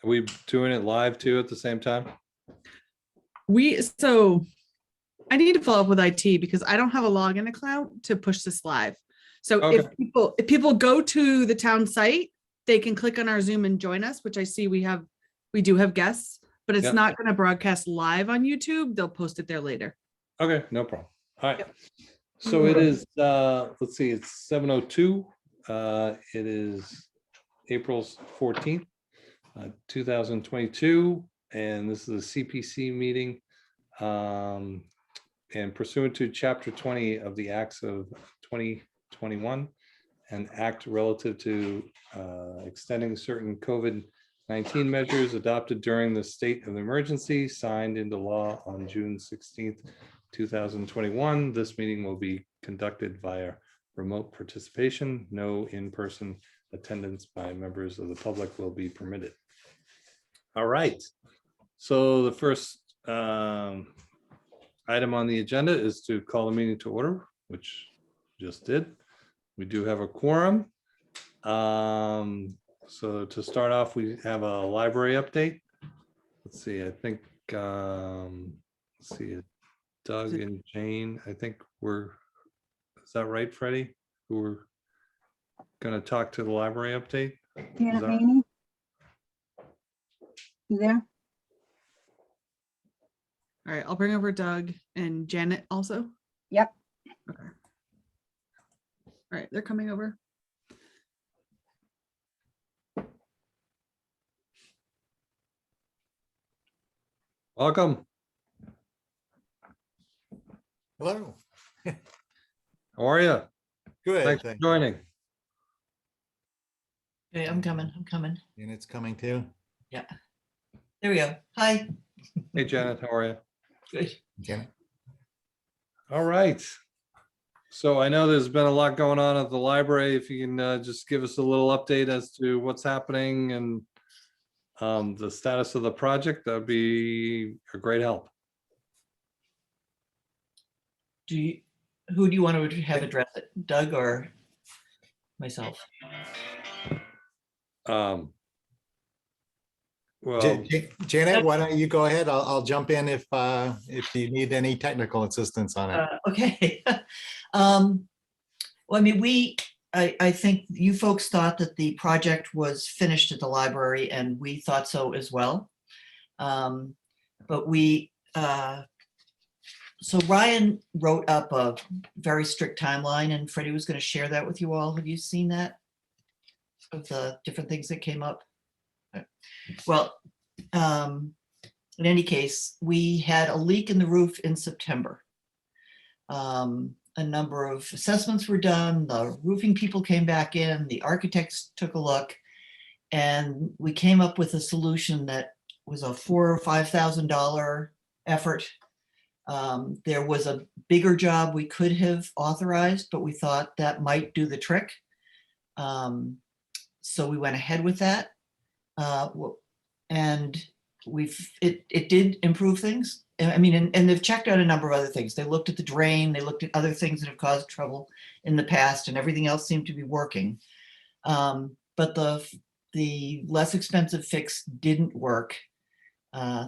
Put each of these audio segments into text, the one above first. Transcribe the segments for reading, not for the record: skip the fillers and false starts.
Are we doing it live too at the same time? So I need to follow up with IT because I don't have a login account to push this live. So Okay. if people go to the town site, they can click on our Zoom and join us, which I see we do have guests, but it's Yep. not going to broadcast live on YouTube. They'll post it there later. Okay, no problem. All right. Yep. So it is, let's see, it's 7:02. It is April 14th, 2022, and this is a CPC meeting. And pursuant to Chapter 20 of the Acts of 2021, an act relative to extending certain COVID-19 measures adopted during the state of emergency, signed into law on June 16th, 2021. This meeting will be conducted via remote participation. No in-person attendance by members of the public will be permitted. All right. So the first item on the agenda is to call the meeting to order, which just did. We do have a quorum. So to start off, we have a library update. Let's see, I think, let's see, Doug and Jane, I think is that right, Freddie? Who we're gonna talk to the library update? Janet Maney? You there? All right, I'll bring over Doug and Janet also. Yep. Okay. All right, they're coming over. Welcome. Hello. How are you? Good. Thanks for thank you. joining. Okay, I'm coming. And it's coming too. Yeah. There we go. Hi. Hey, Janet, how are you? Good. Janet. All right. So I know there's been a lot going on at the library. If you can just give us a little update as to what's happening and the status of the project, that'd be a great help. Who do you want to have address it? Doug or myself? Well, Janet, why don't you go ahead? I'll jump in if you need any technical assistance on it. Okay. Well, I mean, I think you folks thought that the project was finished at the library, and we thought so as well. But so Ryan wrote up a very strict timeline, and Freddie was going to share that with you all. Have you seen that? Of the different things that came up? Well, in any case, we had a leak in the roof in September. A number of assessments were done. The roofing people came back in, the architects took a look, and we came up with a solution that was a $4,000 or $5,000 effort. There was a bigger job we could have authorized, but we thought that might do the trick. So we went ahead with that. And it did improve things. I mean, and they've checked out a number of other things. They looked at the drain, they looked at other things that have caused trouble in the past, and everything else seemed to be working. But the less expensive fix didn't work.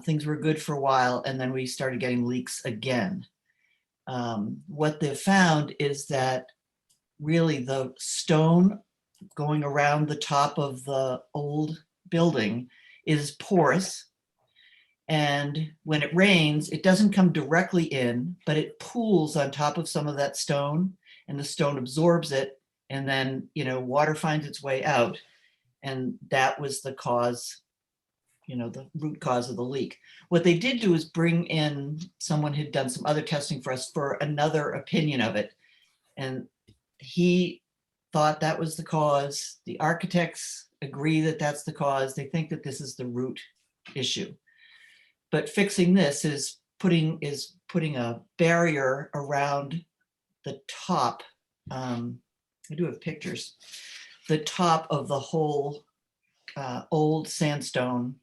Things were good for a while, and then we started getting leaks again. What they've found is that really the stone going around the top of the old building is porous. And when it rains, it doesn't come directly in, but it pools on top of some of that stone, and the stone absorbs it, and then, water finds its way out. And that was the cause, the root cause of the leak. What they did do is bring in someone who'd done some other testing for us for another opinion of it. And he thought that was the cause. The architects agree that that's the cause. They think that this is the root issue. But fixing this is putting a barrier around the top. I do have pictures. The top of the whole old sandstone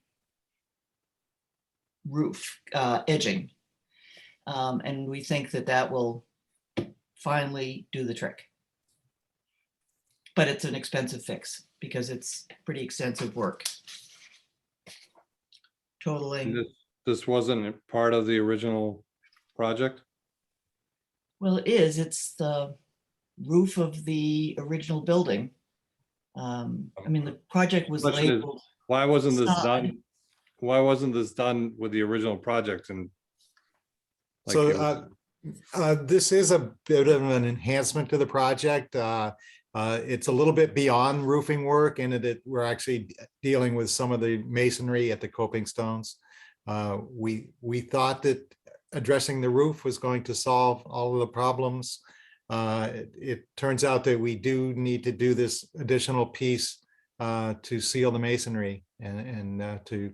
roof edging. And we think that will finally do the trick. But it's an expensive fix because it's pretty extensive work. totaling. This wasn't part of the original project? Well, it is. It's the roof of the original building. I mean, the project was Question is, labeled. why wasn't this Facade. done? Why wasn't this done with the original project and? like So, it was- this is a bit of an enhancement to the project. It's a little bit beyond roofing work in that we're actually dealing with some of the masonry at the coping stones. We thought that addressing the roof was going to solve all of the problems. It turns out that we do need to do this additional piece to seal the masonry and to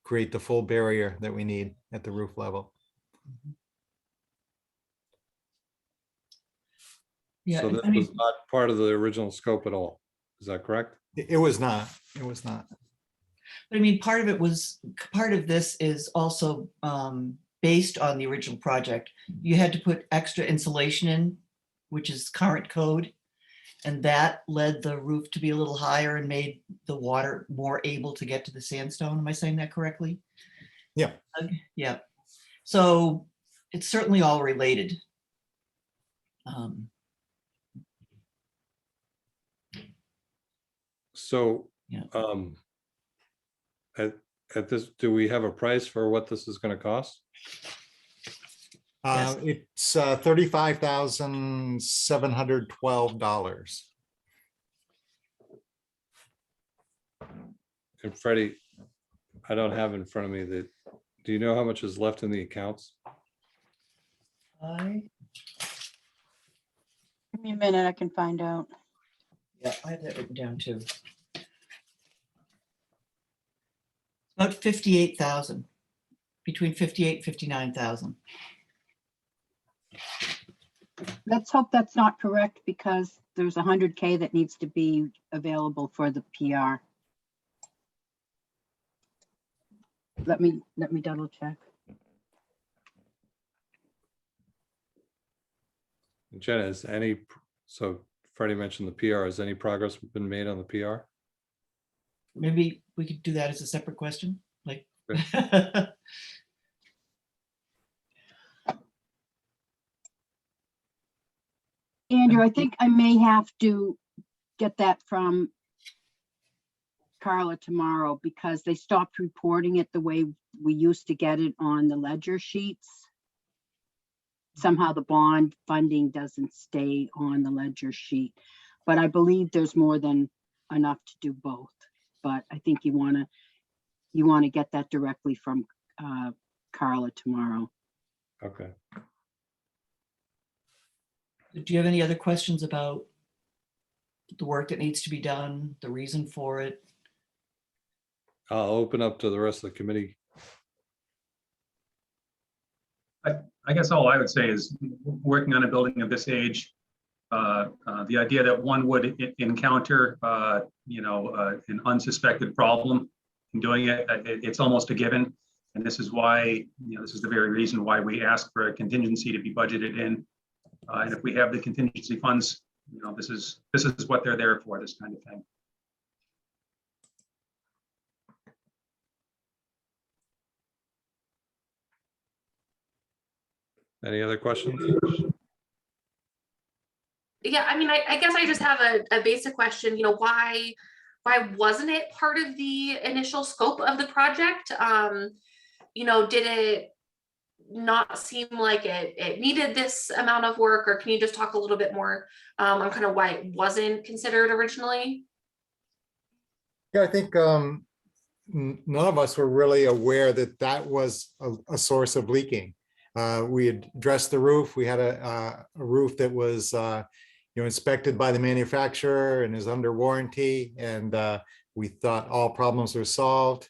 create the full barrier that we need at the roof level. Yeah, So this I mean, was not part of the original scope at all. Is that correct? It was not, it was not. but I mean, part of this is also based on the original project. You had to put extra insulation in, which is current code. And that led the roof to be a little higher and made the water more able to get to the sandstone. Am I saying that correctly? Yeah. Yeah. So it's certainly all related. So, Yeah. At this, do we have a price for what this is gonna cost? Yes. It's $35,712. And Freddie, I don't have in front of me that, do you know how much is left in the accounts? I Give me a minute, I can find out. Yeah, I have that written down too. About 58,000, between 58 and 59,000. Let's hope that's not correct because there's 100K that needs to be available for the PR. Let me double check. Jenna, is any, so Freddie mentioned the PR, has any progress been made on the PR? Maybe we could do that as a separate question, like. Andrew, I think I may have to get that from Carla tomorrow because they stopped reporting it the way we used to get it on the ledger sheets. Somehow the bond funding doesn't stay on the ledger sheet, but I believe there's more than enough to do both. But I think you want to get that directly from Carla tomorrow. Okay. Do you have any other questions about the work that needs to be done, the reason for it? I'll open up to the rest of the committee. I guess all I would say is working on a building of this age, the idea that one would encounter, an unsuspected problem in doing it, it's almost a given. And this is why, this is the very reason why we ask for a contingency to be budgeted in. And if we have the contingency funds, this is what they're there for, this kind of thing. Any other questions? Yeah, I mean, I guess I just have a basic question, why wasn't it part of the initial scope of the project? Did it not seem like it needed this amount of work, or can you just talk a little bit more on kind of why it wasn't considered originally? Yeah, I think none of us were really aware that that was a source of leaking. We had addressed the roof. We had a roof that was inspected by the manufacturer and is under warranty, and we thought all problems were solved.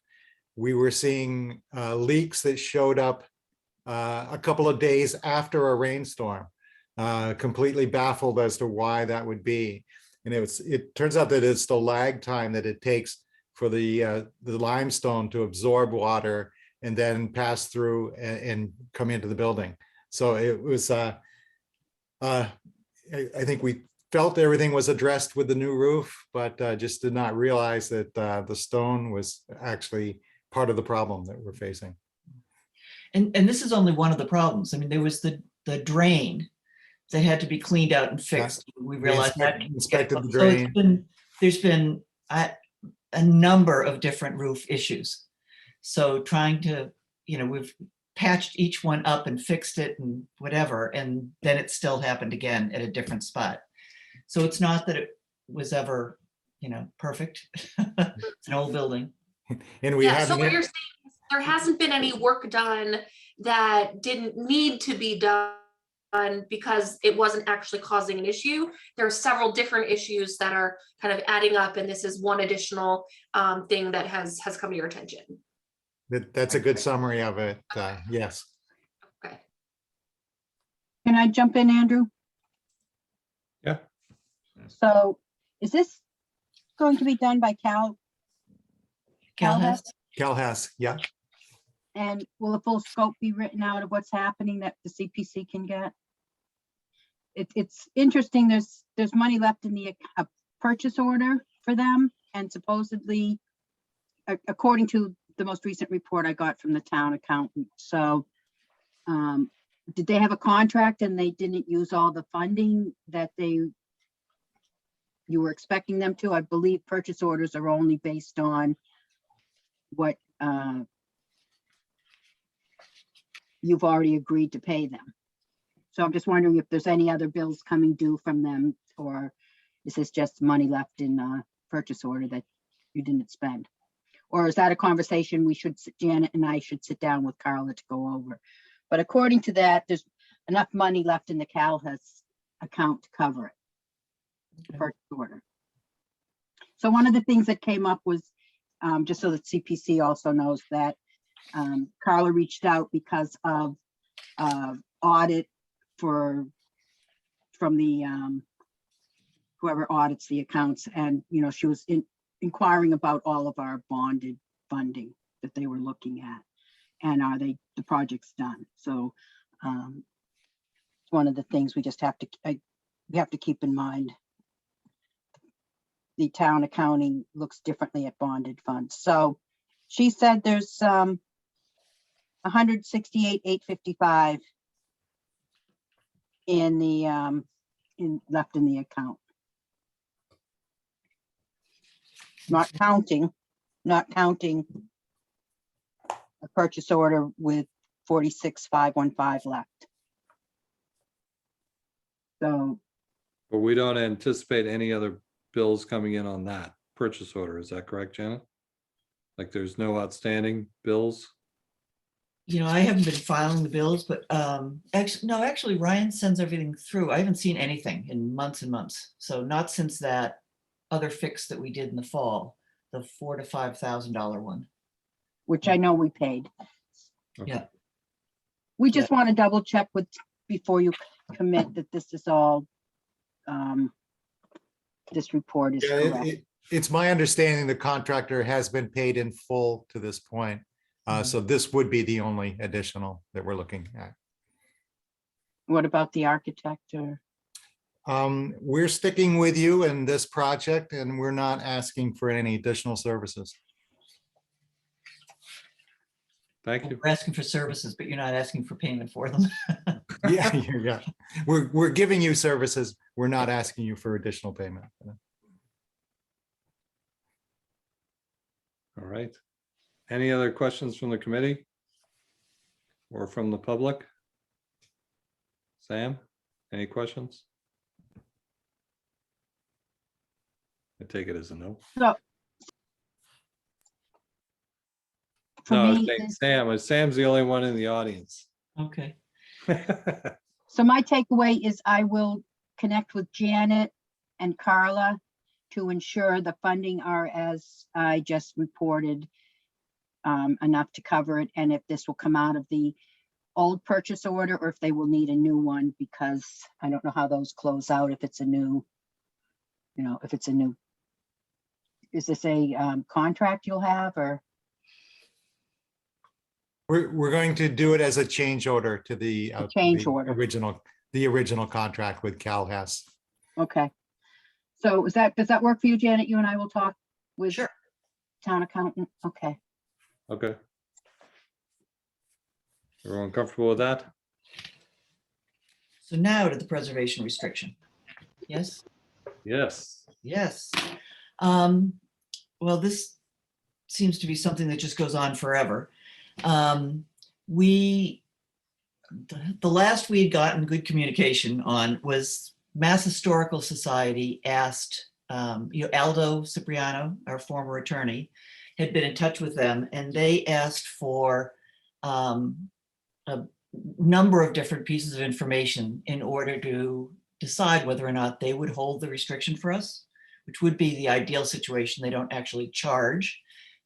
We were seeing leaks that showed up a couple of days after a rainstorm, completely baffled as to why that would be. And it turns out that it's the lag time that it takes for the limestone to absorb water and then pass through and come into the building. So it was, I think we felt everything was addressed with the new roof, but just did not realize that the stone was actually part of the problem that we're facing. And this is only one of the problems. I mean, there was the drain that had to be cleaned out and fixed. We realized that. Inspected the So drain. there's been a number of different roof issues. So trying to, we've patched each one up and fixed it and whatever, and then it still happened again at a different spot. So it's not that it was ever, perfect. It's an old building. And we Yeah, so haven't, what you're saying is there hasn't been any work done that didn't need to be done because it wasn't actually causing an issue. There are several different issues that are kind of adding up, and this is one additional thing that has come to your attention. that's a good summary of it. Yes. Okay. Can I jump in, Andrew? Yeah. So is this going to be done by Cal? Cal has, Cal Hess, yeah. And will a full scope be written out of what's happening that the CPC can get? It's interesting, there's money left in the purchase order for them, and supposedly, according to the most recent report I got from the town accountant. So did they have a contract and they didn't use all the funding that you were expecting them to? I believe purchase orders are only based on what you've already agreed to pay them. So I'm just wondering if there's any other bills coming due from them, or is this just money left in purchase order that you didn't spend? Or is that a conversation Janet and I should sit down with Carla to go over? But according to that, there's enough money left in the CalHS account to cover it. The purchase order. So one of the things that came up was, just so that CPC also knows, that Carla reached out because of audit from the whoever audits the accounts, and she was inquiring about all of our bonded funding that they were looking at, and are the projects done. So it's one of the things we just have to keep in mind. The town accounting looks differently at bonded funds. So she said there's 168,855 in the left in the account. Not counting a purchase order with 46,515 left. So, But we don't anticipate any other bills coming in on that purchase order. Is that correct, Janet? Like there's no outstanding bills? I haven't been filing the bills, but actually Ryan sends everything through. I haven't seen anything in months and months. So not since that other fix that we did in the fall, the $4,000 to $5,000 one. which I know we paid. Okay. Yeah. We just want to double check before you commit that this is all, this report is Yeah, correct. it's my understanding the contractor has been paid in full to this point. So this would be the only additional that we're looking at. What about the architect or? We're sticking with you in this project, and we're not asking for any additional services. Thank you. We're asking for services, but you're not asking for payment for them. Yeah, yeah. We're giving you services. We're not asking you for additional payment. All right. Any other questions from the committee? Or from the public? Sam, any questions? I take it as a no. So. For No, I was me, saying Sam. Sam's the only one in the audience. Okay. so my takeaway is I will connect with Janet and Carla to ensure the funding are as I just reported, enough to cover it, and if this will come out of the old purchase order or if they will need a new one, because I don't know how those close out if it's a new, if it's a new, is this a contract you'll have, or? We're going to do it as a change order to the change order. The original contract with Cal Hess. Okay. So does that work for you, Janet? You and I will talk with Sure. town accountant. Okay. Okay. Everyone comfortable with that? So now to the preservation restriction. Yes? Yes. Yes. Well, this seems to be something that just goes on forever. The last we had gotten good communication on was Mass Historical Society asked, Aldo Cipriano, our former attorney, had been in touch with them, and they asked for a number of different pieces of information in order to decide whether or not they would hold the restriction for us, which would be the ideal situation. They don't actually charge,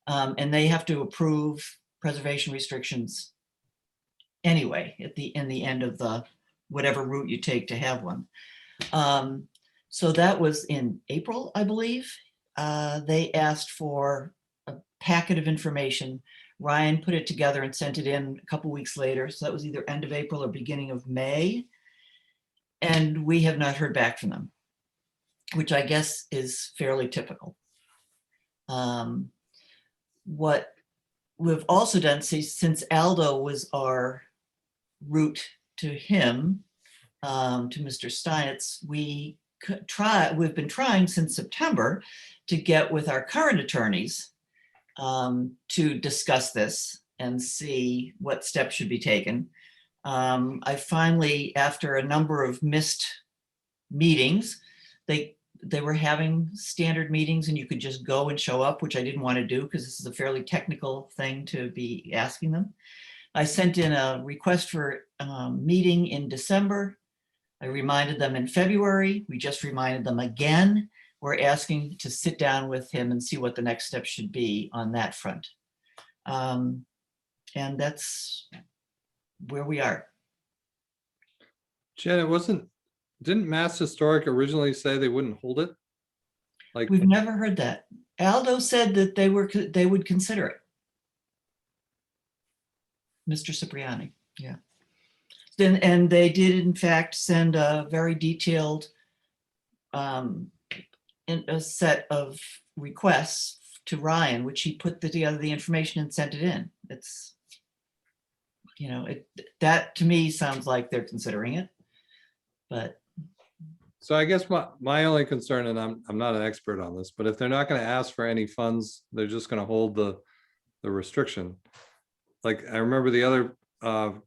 and they have to approve preservation restrictions anyway in the end of the whatever route you take to have one. So that was in April, I believe. They asked for a packet of information. Ryan put it together and sent it in a couple weeks later. So that was either end of April or beginning of May. And we have not heard back from them, which I guess is fairly typical. What we've also done, since Aldo was our route to him, to Mr. Steinitz, we've been trying since September to get with our current attorneys to discuss this and see what steps should be taken. I finally, after a number of missed meetings, they were having standard meetings and you could just go and show up, which I didn't want to do because this is a fairly technical thing to be asking them. I sent in a request for meeting in December. I reminded them in February. We just reminded them again. We're asking to sit down with him and see what the next step should be on that front. And that's where we are. Jen, didn't Mass Historic originally say they wouldn't hold it? Like, We've never heard that. Aldo said that they would consider it. Mr. Cipriani, yeah. And they did in fact send a very detailed a set of requests to Ryan, which he put together the information and sent it in. It's, that to me sounds like they're considering it, but. so I guess my only concern, and I'm not an expert on this, but if they're not going to ask for any funds, they're just going to hold the restriction. Like I remember the other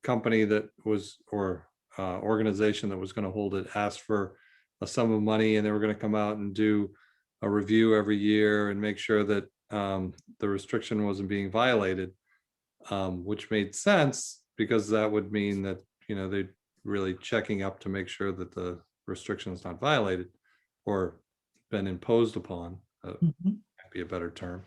company that was, or organization that was going to hold it, asked for a sum of money, and they were going to come out and do a review every year and make sure that the restriction wasn't being violated, which made sense because that would mean that they're really checking up to make sure that the restriction is not violated or been imposed upon. Might be a better term.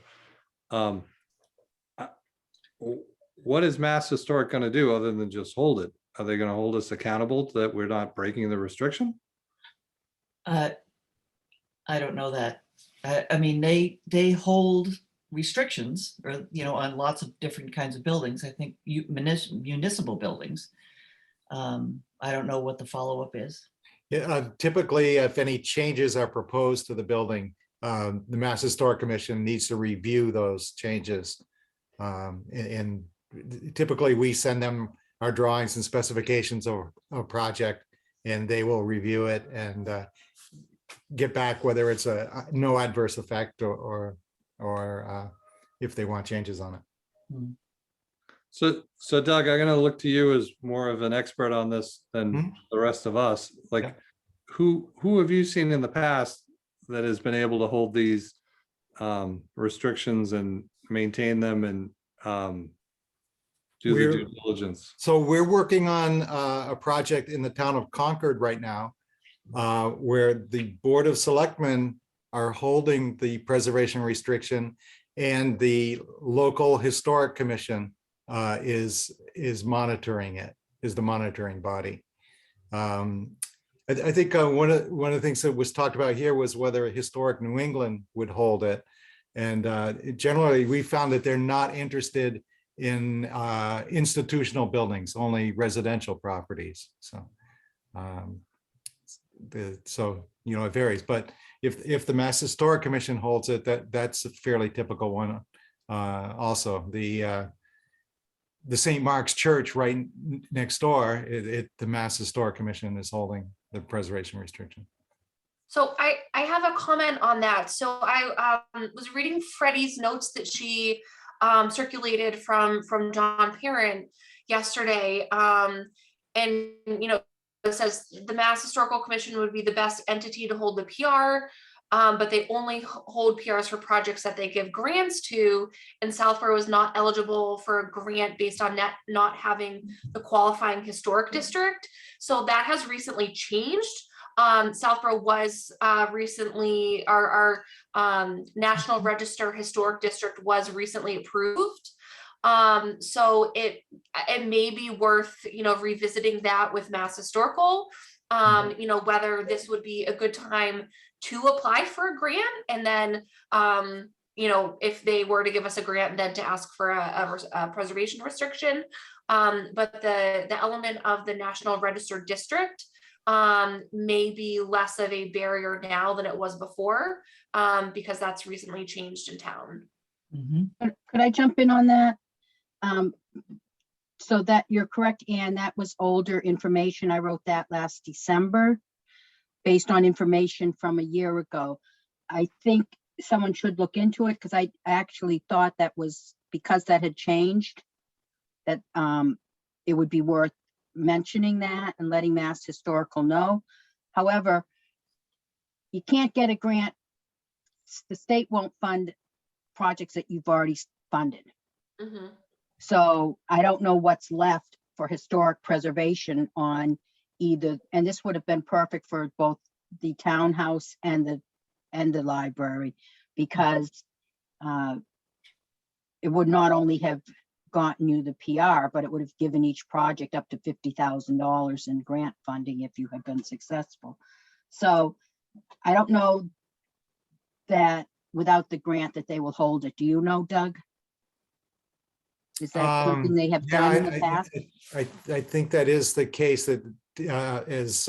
What is Mass Historic going to do other than just hold it? Are they going to hold us accountable that we're not breaking the restriction? I don't know that. I mean, they hold restrictions, or on lots of different kinds of buildings. I think municipal buildings. I don't know what the follow-up is. Yeah, typically, if any changes are proposed to the building, the Mass Historic Commission needs to review those changes. And typically, we send them our drawings and specifications of a project, and they will review it and get back whether it's a no adverse effect or if they want changes on it. So Doug, I'm going to look to you as more of an expert on this than the rest of us. Like, Yeah. who have you seen in the past that has been able to hold these restrictions and maintain them and do the due diligence? So we're working on a project in the town of Concord right now, where the Board of Selectmen are holding the preservation restriction, and the local historic commission is monitoring it, is the monitoring body. I think one of the things that was talked about here was whether Historic New England would hold it. And generally, we found that they're not interested in institutional buildings, only residential properties. So, it varies. But if the Mass Historic Commission holds it, that's a fairly typical one. Also, the St. Mark's Church right next door, the Mass Historic Commission is holding the preservation restriction. So I have a comment on that. So I was reading Freddie's notes that she circulated from John Parent yesterday. And, it says the Mass Historical Commission would be the best entity to hold the PR, but they only hold PRs for projects that they give grants to. And Southborough is not eligible for a grant based on not having the qualifying historic district. So that has recently changed. Southborough was recently, our National Register Historic District was recently approved. So it may be worth, revisiting that with Mass Historical, whether this would be a good time to apply for a grant, and then, if they were to give us a grant, then to ask for a preservation restriction. But the element of the National Register District may be less of a barrier now than it was before, because that's recently changed in town. Could I jump in on that? So that you're correct, Anne, that was older information. I wrote that last December based on information from a year ago. I think someone should look into it, because I actually thought that was because that had changed, that it would be worth mentioning that and letting Mass Historical know. However, you can't get a grant. The state won't fund projects that you've already funded. Mhm. So I don't know what's left for historic preservation on either, and this would have been perfect for both the townhouse and the library, because it would not only have gotten you the PR, but it would have given each project up to $50,000 in grant funding if you had been successful. So I don't know that without the grant that they will hold it. Do you know, Doug? Is that something they have Yeah, done in the past? I think that is the case, that as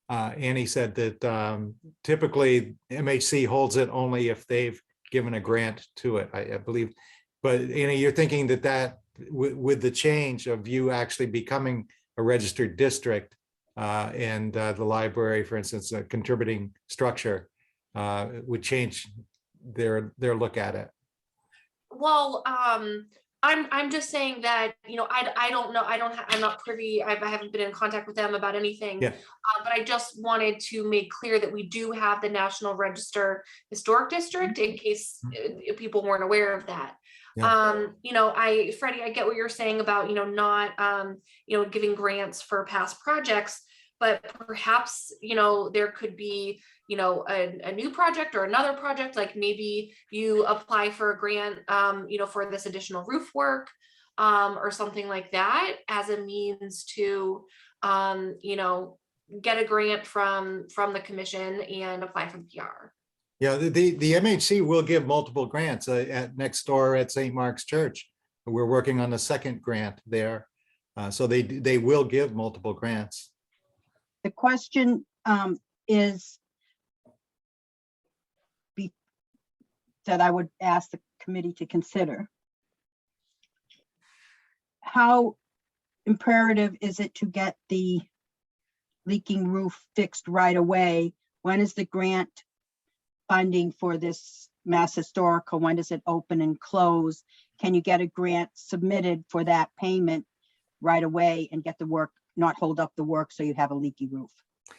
Annie said, that typically MHC holds it only if they've given a grant to it, I believe. But Annie, you're thinking that with the change of you actually becoming a registered district, and the library, for instance, a contributing structure, would change their look at it. Well, I'm just saying that, I don't know, I'm not privy, I haven't been in contact with them about anything. Yeah. But I just wanted to make clear that we do have the National Register Historic District, in case people weren't aware of that. Yeah. Freddie, I get what you're saying about, not, giving grants for past projects, but perhaps, there could be, a new project or another project, like maybe you apply for a grant, for this additional roof work, or something like that, as a means to, get a grant from the commission and apply for the PR. Yeah, the MHC will give multiple grants at next door at St. Mark's Church. We're working on the second grant there. So they will give multiple grants. The question is that I would ask the committee to consider. How imperative is it to get the leaking roof fixed right away? When is the grant funding for this Mass Historical? When does it open and close? Can you get a grant submitted for that payment right away and get the work, not hold up the work so you have a leaky roof?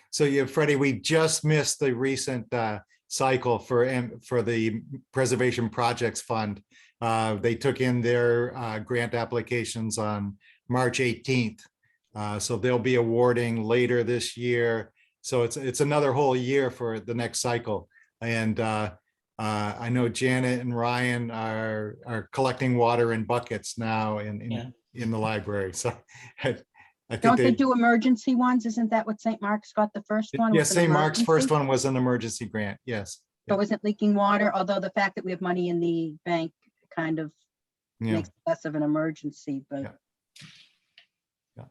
So yeah, Freddie, we just missed the recent cycle for the Preservation Projects Fund. They took in their grant applications on March 18th. So they'll be awarding later this year. So it's another whole year for the next cycle. And I know Janet and Ryan are collecting water in buckets now in the library. So I think Don't they do emergency ones? Isn't that what St. Mark's got the first one? Yes, was an St. Mark's first emergency? one was an emergency grant. Yes. So isn't leaking water, although the fact that we have money in the bank kind of Yeah. makes it less of an emergency, but Yeah.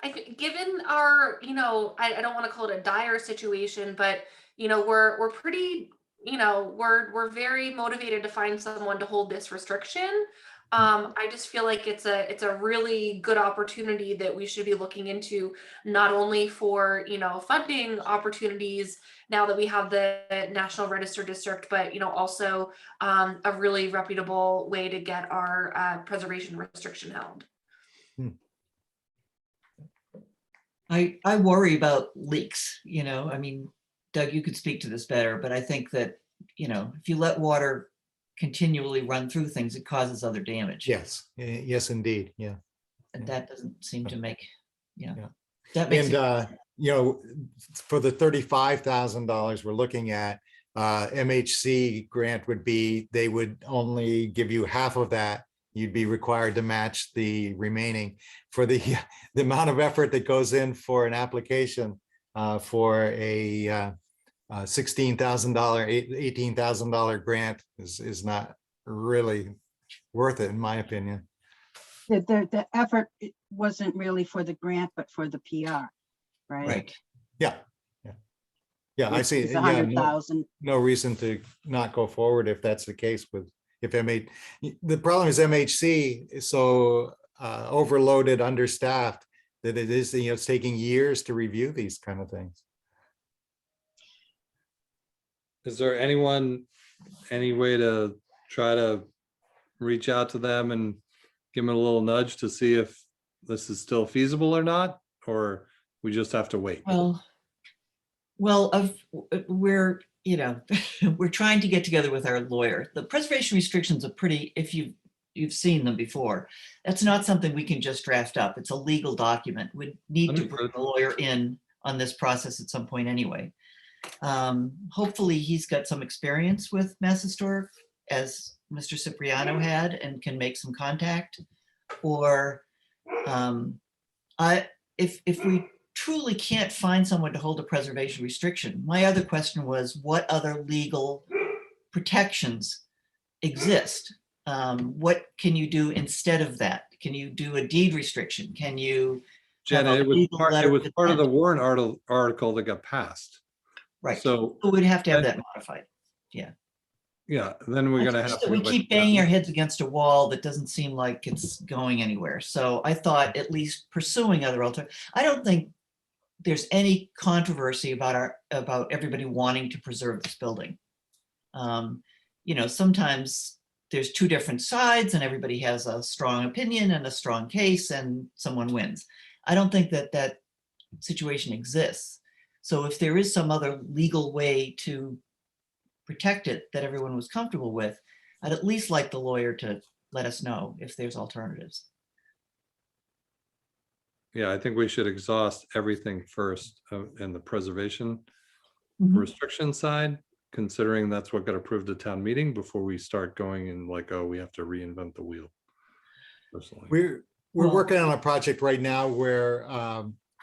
I think given our, I don't want to call it a dire situation, but we're pretty we're very motivated to find someone to hold this restriction. I just feel like it's a really good opportunity that we should be looking into, not only for, funding opportunities now that we have the National Register District, but, also a really reputable way to get our preservation restriction held. I worry about leaks, I mean, Doug, you could speak to this better, but I think that, if you let water continually run through things, it causes other damage. Yes, yes, indeed, yeah. And that doesn't seem to make, Yeah. that makes And, it, for the $35,000 we're looking at, MHC grant would be, they would only give you half of that. You'd be required to match the remaining for the amount of effort that goes in for an application for a $16,000, $18,000 grant is not really worth it, in my opinion. The effort wasn't really for the grant, but for the PR, right? right. Yeah, yeah, yeah. I see. It's Yeah, 100,000. no reason to not go forward if that's the case with if MH. The problem is MHC is so overloaded, understaffed that it is, it's taking years to review these kind of things. Is there any way to try to reach out to them and give them a little nudge to see if this is still feasible or not, or we just have to wait? We're, we're trying to get together with our lawyer. The preservation restrictions are pretty, if you've seen them before, that's not something we can just draft up. It's a legal document. We need to bring a lawyer in on this process at some point anyway. Hopefully he's got some experience with Mass Historic, as Mr. Cipriano had, and can make some contact. Or if we truly can't find someone to hold a preservation restriction, my other question was, what other legal protections exist? What can you do instead of that? Can you do a deed restriction? Can you Jenna, it was part of the warrant article that got passed. Right. So we'd have to have that modified. Yeah. Yeah, then we're gonna have to. We keep banging our heads against a wall that doesn't seem like it's going anywhere. So I thought at least pursuing other alternatives. I don't think there's any controversy about everybody wanting to preserve this building. Sometimes there's two different sides and everybody has a strong opinion and a strong case and someone wins. I don't think that situation exists. So if there is some other legal way to protect it that everyone was comfortable with, I'd at least like the lawyer to let us know if there's alternatives. Yeah, I think we should exhaust everything first in the preservation restriction side, considering that's what got approved at town meeting, before we start going and like, oh, we have to reinvent the wheel. Personally, We're working on a project right now where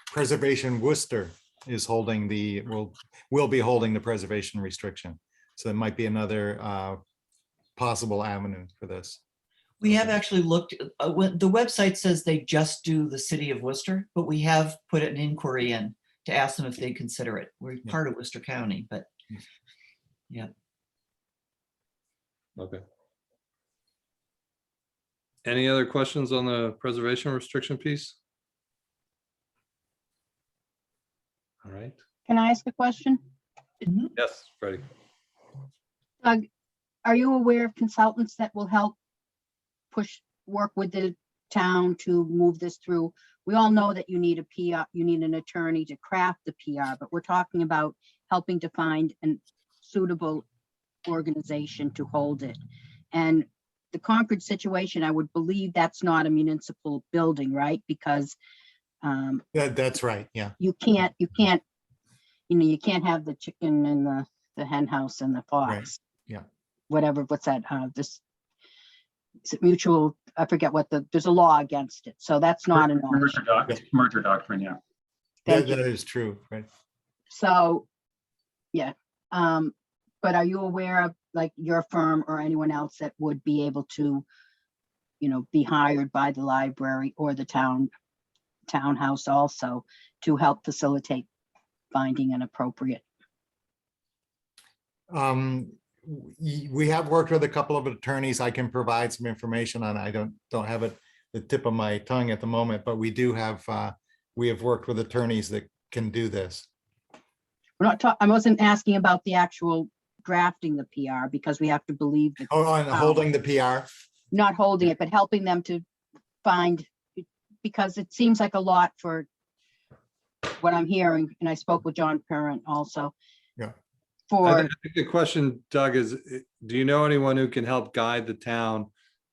Preservation Worcester is holding will be holding the preservation restriction. So there might be another possible avenue for this. We have actually looked, the website says they just do the city of Worcester, but we have put an inquiry in to ask them if they consider it. We're part of Worcester County, but yeah. okay. Any other questions on the preservation restriction piece? All right. Can I ask a question? Yes, Freddie. Doug, are you aware of consultants that will help work with the town to move this through? We all know that you need a PR, you need an attorney to craft the PR, but we're talking about helping to find a suitable organization to hold it. And the Concord situation, I would believe that's not a municipal building, right? Because That's right. Yeah. you can't have the chicken and the hen house and the fox. Right. Yeah. Whatever, what's that? This is it mutual, I forget what there's a law against it. So that's not an option. Merger doctrine, yeah. Thank That you. is true, right? So, yeah. But are you aware of like your firm or anyone else that would be able to, be hired by the library or the townhouse also to help facilitate finding an appropriate? We have worked with a couple of attorneys. I can provide some information on. I don't have it the tip of my tongue at the moment, but we do have. We have worked with attorneys that can do this. We're not talking, I wasn't asking about the actual drafting the PR because we have to believe that, Oh, and holding the PR. not holding it, but helping them to find, because it seems like a lot for what I'm hearing. And I spoke with John Parent also. Yeah. I For, think the question, Doug, is, do you know anyone who can help guide the town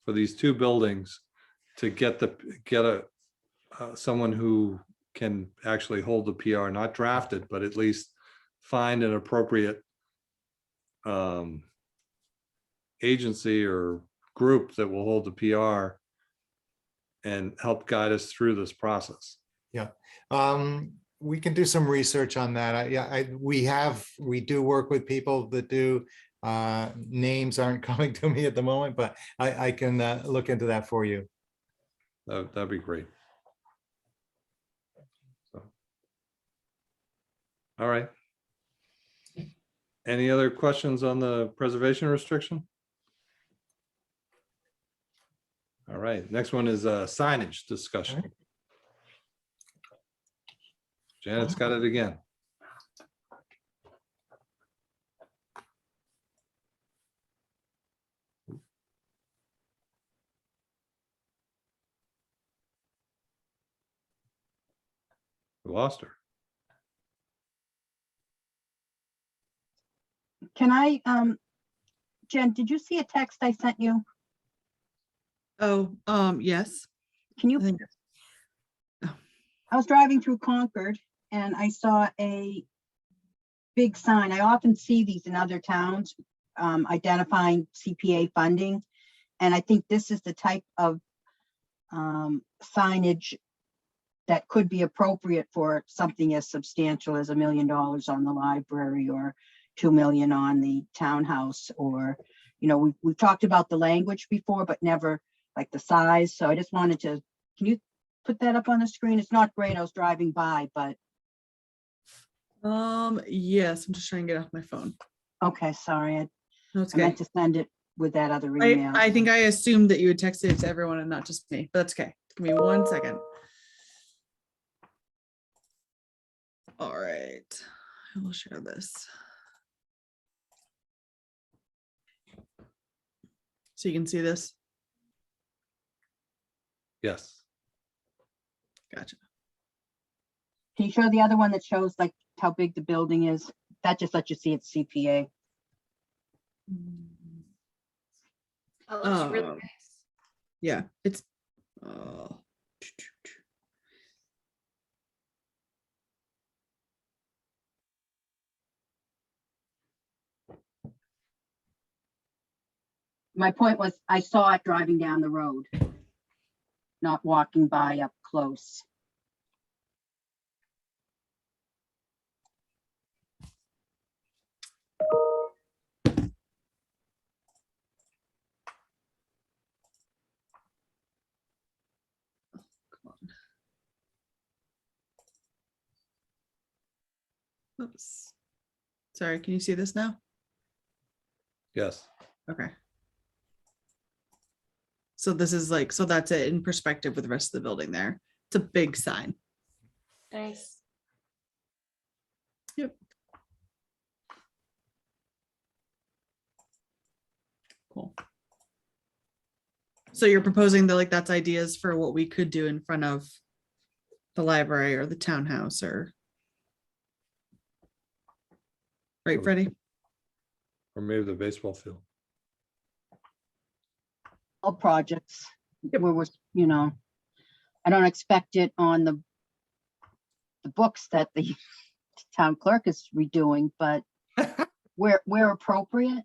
for these two buildings to get someone who can actually hold the PR, not draft it, but at least find an appropriate agency or group that will hold the PR and help guide us through this process? Yeah. We can do some research on that. We do work with people that do. Names aren't coming to me at the moment, but I can look into that for you. That'd be great. So. All right. Any other questions on the preservation restriction? All right, next one is signage discussion. Janet's got it again. We lost her. can I, Jen, did you see a text I sent you? Oh, yes. Can I you, think, I was driving through Concord and I saw a big sign. I often see these in other towns, identifying CPA funding. And I think this is the type of signage that could be appropriate for something as substantial as $1 million on the library or 2 million on the townhouse, or, you know, we've talked about the language before, but never like the size. So I just wanted to, can you put that up on the screen? It's not great. I was driving by, but. yes, I'm just trying to get off my phone. Okay, sorry. I No, it's I meant okay. to send it with that other email. I think I assumed that you had texted it to everyone and not just me, but that's okay. Give me 1 second. All right, I will share this. So you can see this. Yes. Gotcha. Can you show the other one that shows like how big the building is? That just lets you see its CPA. That looks really Oh. nice. Yeah, it's My point was, I saw it driving down the road, not walking by up close. oops. Sorry, can you see this now? Yes. Okay. So this is like, so that's it in perspective with the rest of the building there. It's a big sign. Nice. Yep. Cool. So you're proposing that, like, that's ideas for what we could do in front of the library or the townhouse, or right, Freddie? Or maybe the baseball field. All projects where we're, you know, I don't expect it on the books that the town clerk is redoing, but where appropriate,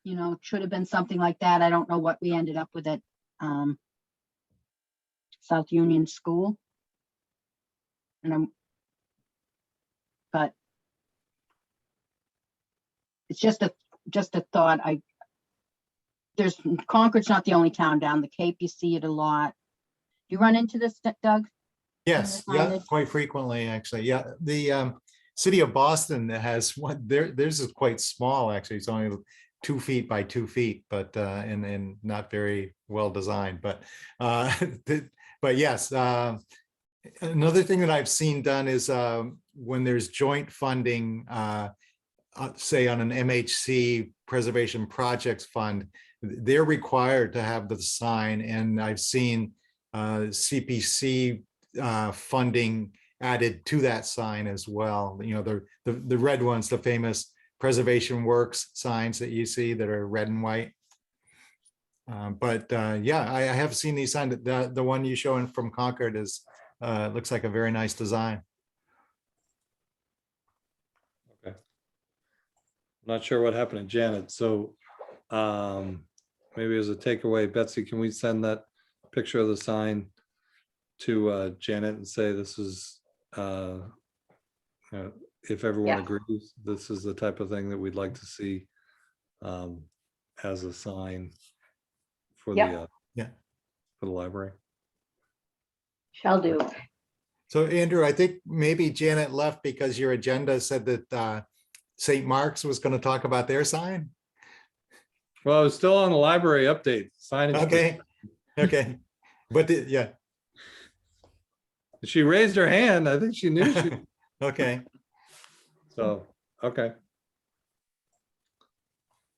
you know, it should have been something like that. I don't know what we ended up with at South Union School. And but it's just a thought. Concord's not the only town down the Cape. You see it a lot. You run into this, Doug? Yes, yeah, signage? quite frequently, actually. Yeah, the City of Boston that has one, theirs is quite small, actually. It's only 2 feet by 2 feet, but and not very well designed. But but yes, another thing that I've seen done is when there's joint funding, say on an MHC Preservation Projects Fund, they're required to have the sign. And I've seen CPC funding added to that sign as well. You know, the red ones, the famous Preservation Works signs that you see that are red and white. Yeah, I have seen these signs. The one you showing from Concord is looks like a very nice design. Okay. Not sure what happened to Janet. So maybe as a takeaway, Betsy, can we send that picture of the sign to Janet and say this is, if everyone Yeah. agrees, this is the type of thing that we'd like to see as a sign for Yep. for the library. Shall do. So Andrew, I think maybe Janet left because your agenda said that St. Mark's was going to talk about their sign. Well, I was still on the library update signage. Okay, okay. But yeah, She raised her hand. I think she knew she, okay. so, okay.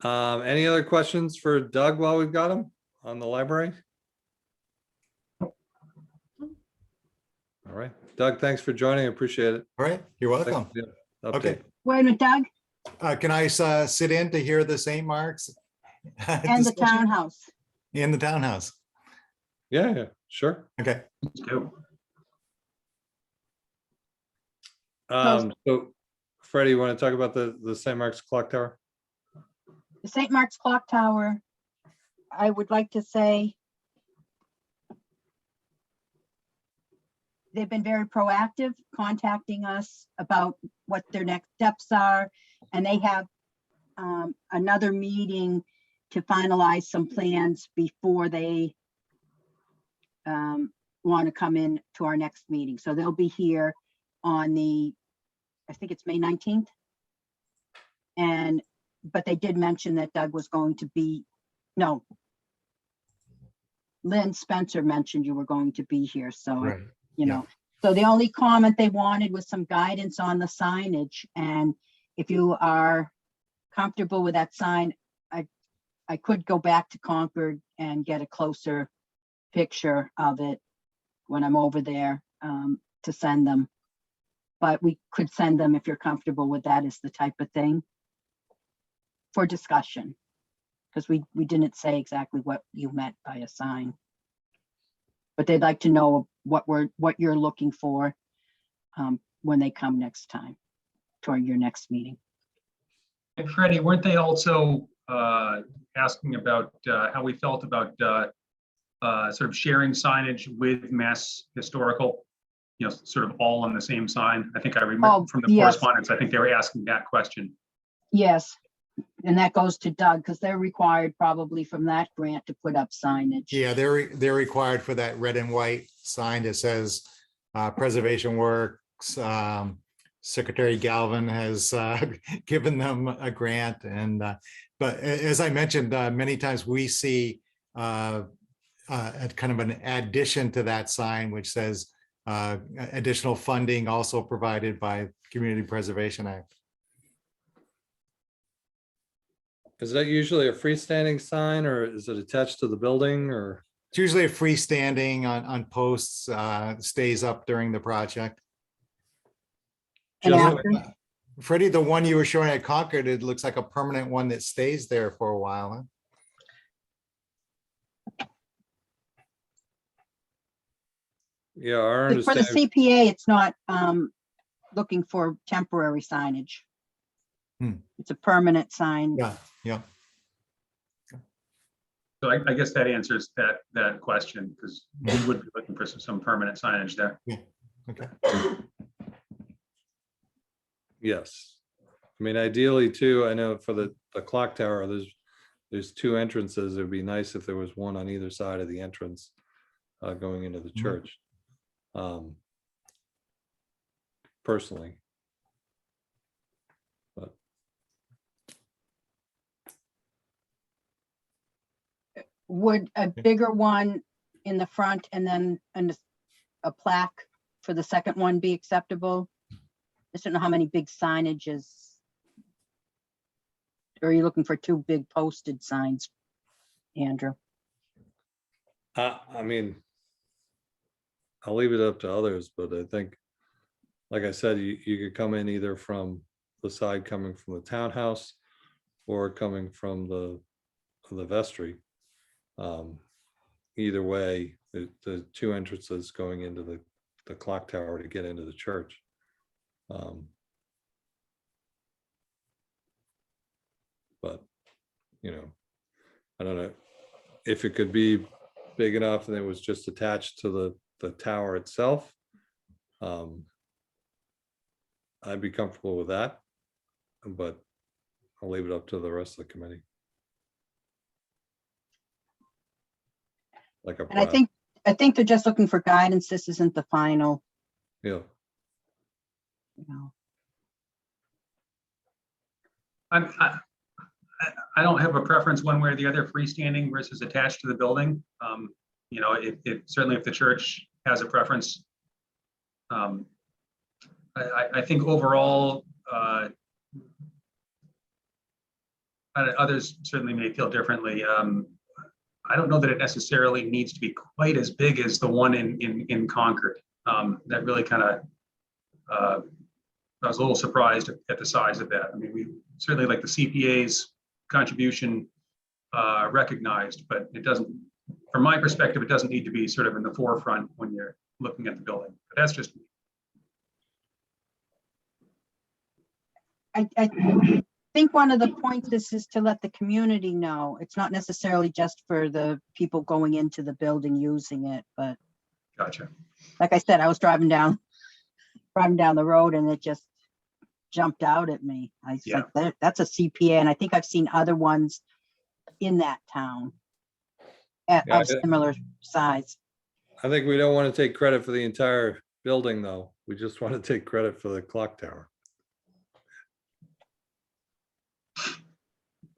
Any other questions for Doug while we've got him on the library? All right, Doug, thanks for joining. I appreciate it. All right, you're welcome. Thanks for the Okay. update. Wait a minute, Doug, Can I sit in to hear the St. Mark's? and the discussion? townhouse. In the townhouse. Yeah, sure. Okay. Let's go. So Freddie, you want to talk about the St. Mark's Clock Tower? The St. Mark's Clock Tower, I would like to say they've been very proactive, contacting us about what their next steps are. And they have another meeting to finalize some plans before they want to come in to our next meeting. So they'll be here on I think it's May 19th. But they did mention that Doug was going to be, no. Lynn Spencer mentioned you were going to be here, so, Right. you know. So the only comment they wanted was some guidance on the signage. And if you are comfortable with that sign, I could go back to Concord and get a closer picture of it when I'm over there to send them. But we could send them if you're comfortable with that as the type of thing for discussion. Because we didn't say exactly what you meant by a sign. But they'd like to know what you're looking for when they come next time to your next meeting. And Freddie, weren't they also asking about how we felt about sort of sharing signage with Mass Historical? You know, sort of all on the same sign. I think I remember from the yes. correspondence, I think they were asking that question. Yes, and that goes to Doug because they're required probably from that grant to put up signage. Yeah, they're required for that red and white sign that says Preservation Works. Secretary Galvin has given them a grant, and but as I mentioned many times, we see a kind of an addition to that sign which says additional funding also provided by Community Preservation Act. Is that usually a freestanding sign or is it attached to the building or? It's usually a freestanding on posts, stays up during the project. And Just- after- Freddie, the one you were showing at Concord, it looks like a permanent one that stays there for a while. Huh? Yeah, our For the understanding, CPA, it's not looking for temporary signage. Hmm. It's a permanent sign. Yeah, yeah. So I guess that answers that question, because we would be looking for some permanent signage there. Okay. yes. I mean, ideally too, I know for the clock tower, there's two entrances. It'd be nice if there was one on either side of the entrance going into the church. Personally. Would a bigger one in the front and then a plaque for the second one be acceptable? Just don't know how many big signages. Or are you looking for two big posted signs, Andrew? I mean, I'll leave it up to others, but I think, like I said, you could come in either from the side coming from the townhouse or coming from the vestry. Either way, the two entrances going into the clock tower to get into the church. But, you know, I don't know if it could be big enough and it was just attached to the tower itself. I'd be comfortable with that, but I'll leave it up to the rest of the committee. Like a And I plaque, think they're just looking for guidance. This isn't the final, yeah. you know. I don't have a preference one way or the other, freestanding versus attached to the building. You know, it certainly, if the church has a preference. I think overall, others certainly may feel differently. I don't know that it necessarily needs to be quite as big as the one in Concord. That really kind of, I was a little surprised at the size of that. I mean, we certainly like the CPA's contribution recognized, but it doesn't, from my perspective, it doesn't need to be sort of in the forefront when you're looking at the building. But that's just me. I think one of the points is to let the community know. It's not necessarily just for the people going into the building using it, but Gotcha. like I said, I was driving down the road and it just jumped out at me. I was Yeah. like, that's a CPA, and I think I've seen other ones in that town Yeah, of similar size. I think we don't want to take credit for the entire building, though. We just want to take credit for the clock tower.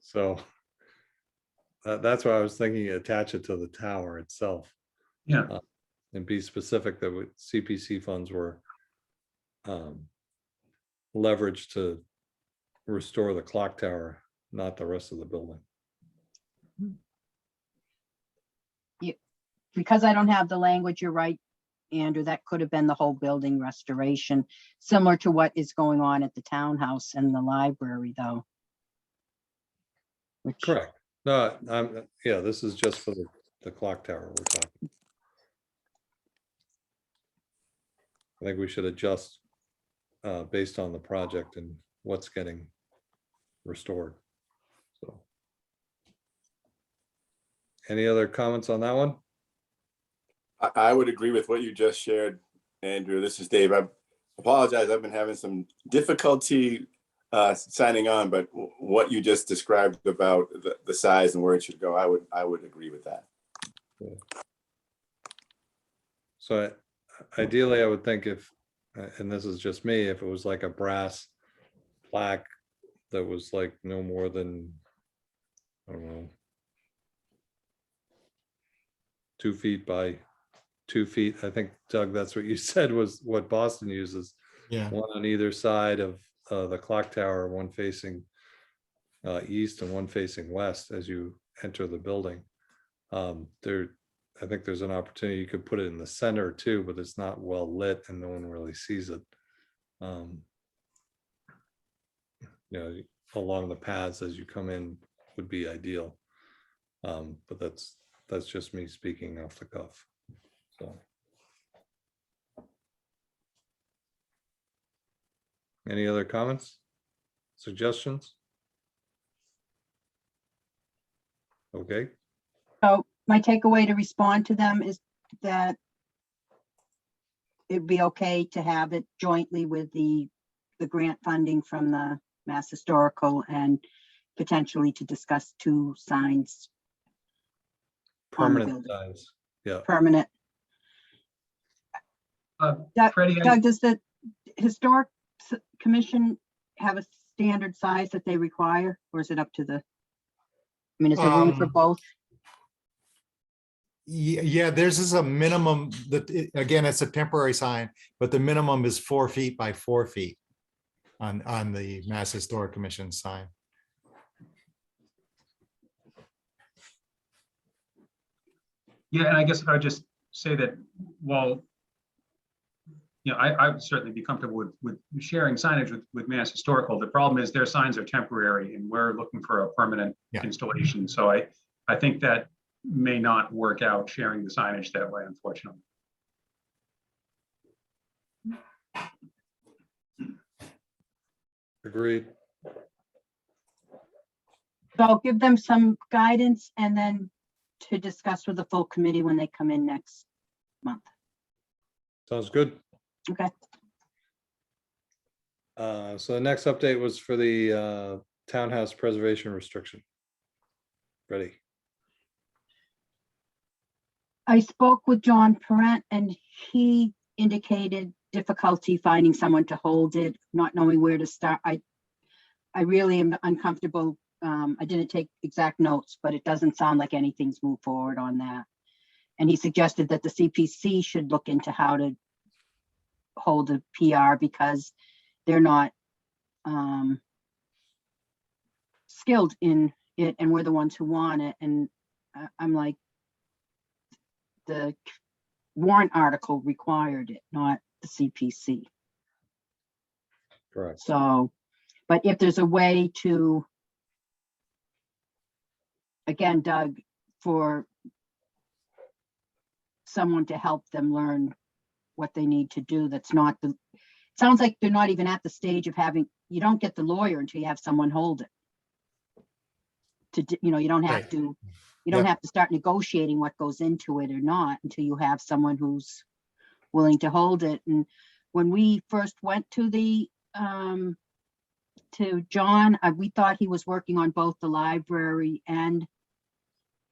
So that's why I was thinking attach it to the tower itself. Yeah. And be specific that CPC funds were leveraged to restore the clock tower, not the rest of the building. Because I don't have the language, you're right, Andrew, that could have been the whole building restoration, similar to what is going on at the townhouse and the library, though. Which, Correct. No, yeah, this is just for the clock tower we're talking. I think we should adjust based on the project and what's getting restored. So, any other comments on that one? I would agree with what you just shared, Andrew. This is Dave. I apologize. I've been having some difficulty signing on, but what you just described about the size and where it should go, I would agree with that. Yeah. So ideally, I would think if, and this is just me, if it was like a brass plaque that was like no more than, I don't know, 2 feet by 2 feet. I think, Doug, that's what you said was what Boston uses. Yeah. One on either side of the clock tower, one facing east and one facing west as you enter the building. I think there's an opportunity you could put it in the center too, but it's not well lit and no one really sees it. You know, along the paths as you come in would be ideal. But that's just me speaking off the cuff. So. Any other comments, suggestions? Okay. so my takeaway to respond to them is that it'd be okay to have it jointly with the grant funding from the Mass Historical and potentially to discuss 2 signs. on the Permanent building. signs, yeah. Permanent. Freddie, Doug, does the Historic Commission have a standard size that they require, or is it up to the, I mean, is there room for both? Yeah, theirs is a minimum that, again, it's a temporary sign, but the minimum is 4 feet by 4 feet on the Mass Historic Commission sign. Yeah, and I guess I would just say that while, I would certainly be comfortable with sharing signage with Mass Historical. The problem is their signs are temporary and we're looking for a permanent Yeah. installation. So I think that may not work out sharing the signage that way, unfortunately. Agreed. So I'll give them some guidance and then to discuss with the full committee when they come in next month. Sounds good. Okay. So the next update was for the townhouse preservation restriction. Ready? I spoke with John Parent and he indicated difficulty finding someone to hold it, not knowing where to start. I really am uncomfortable. I didn't take exact notes, but it doesn't sound like anything's moved forward on that. And he suggested that the CPC should look into how to hold a PR because they're not skilled in it and we're the ones who want it. And I'm like, the warrant article required it, not the CPC. Correct. So, but if there's a way to, again, Doug, for someone to help them learn what they need to do, that's not the, it sounds like they're not even at the stage of having, you don't get the lawyer until you have someone hold it. You don't have Right. to, you don't Yep. have to start negotiating what goes into it or not until you have someone who's willing to hold it. And when we first went to the, to John, we thought he was working on both the library and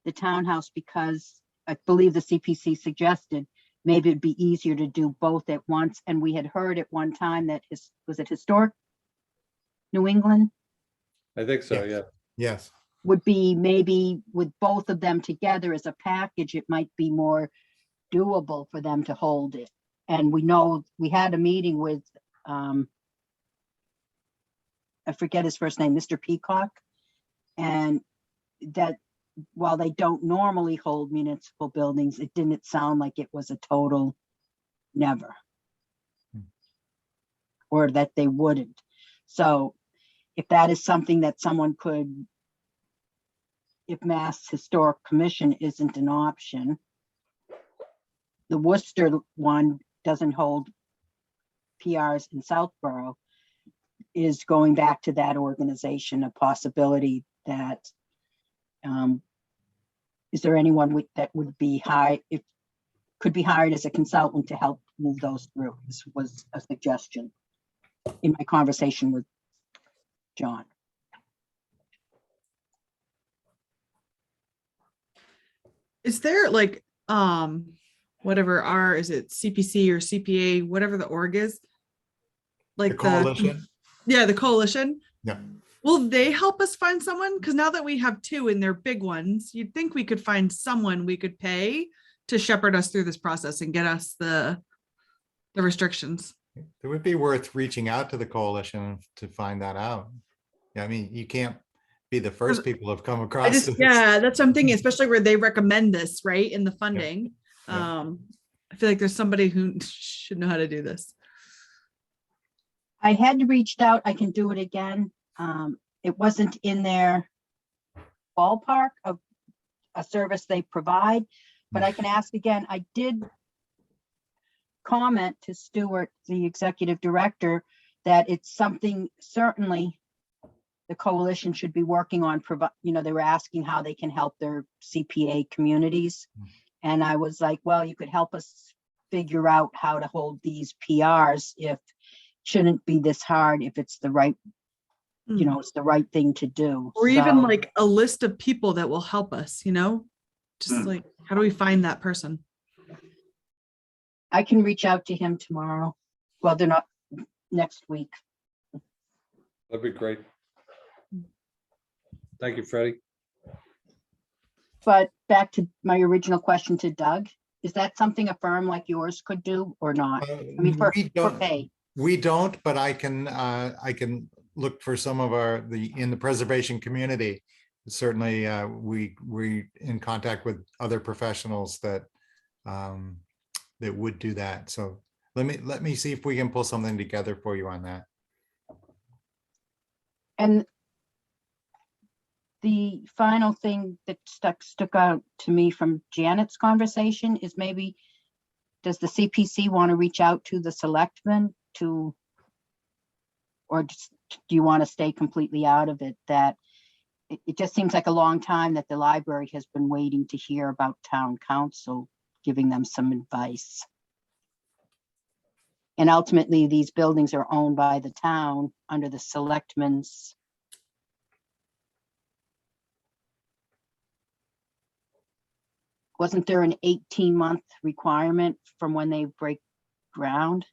the townhouse because I believe the CPC suggested maybe it'd be easier to do both at once. And we had heard at one time that was it Historic New England I think so, Yes. yeah. Yes. would be maybe with both of them together as a package, it might be more doable for them to hold it. And we know we had a meeting with, I forget his first name, Mr. Peacock. And that while they don't normally hold municipal buildings, it didn't sound like it was a total never. Or that they wouldn't. So if that is something that someone could, if Mass Historic Commission isn't an option, the Worcester one doesn't hold PRs in Southborough, is going back to that organization a possibility that, is there anyone that would be could be hired as a consultant to help move those through? This was a suggestion in my conversation with John. Is there like, whatever is it CPC or CPA, whatever the org is? Like The coalition. Yeah, the coalition. Yeah. Will they help us find someone? Because now that we have two and they're big ones, you'd think we could find someone we could pay to shepherd us through this process and get us the restrictions. It would be worth reaching out to the coalition to find that out. I mean, you can't be the first people who've come across this. Yeah, that's something, especially where they recommend this, right, in the funding. Yeah. I feel like there's somebody who should know how to do this. I had reached out, I can do it again. It wasn't in their ballpark of a service they provide, but I can ask again. I did comment to Stuart, the executive director, that it's something certainly the coalition should be working on. They were asking how they can help their CPA communities. And I was like, well, you could help us figure out how to hold these PRs if shouldn't be this hard if it's the right, it's the right thing to do. Or even So, like a list of people that will help us, just like, how do we find that person? I can reach out to him tomorrow. Well, they're not next week. That'd be great. Thank you, Freddie. But back to my original question to Doug, is that something a firm like yours could do or not? I mean, for pay. We don't, but I can look for some of in the preservation community. Certainly, we in contact with other professionals that that would do that. So let me see if we can pull something together for you on that. And the final thing that stuck out to me from Janet's conversation is maybe, does the CPC want to reach out to the selectmen or do you want to stay completely out of it? That it just seems like a long time that the library has been waiting to hear about town council giving them some advice. And ultimately, these buildings are owned by the town under the selectmen's. Wasn't there an 18-month requirement from when they break ground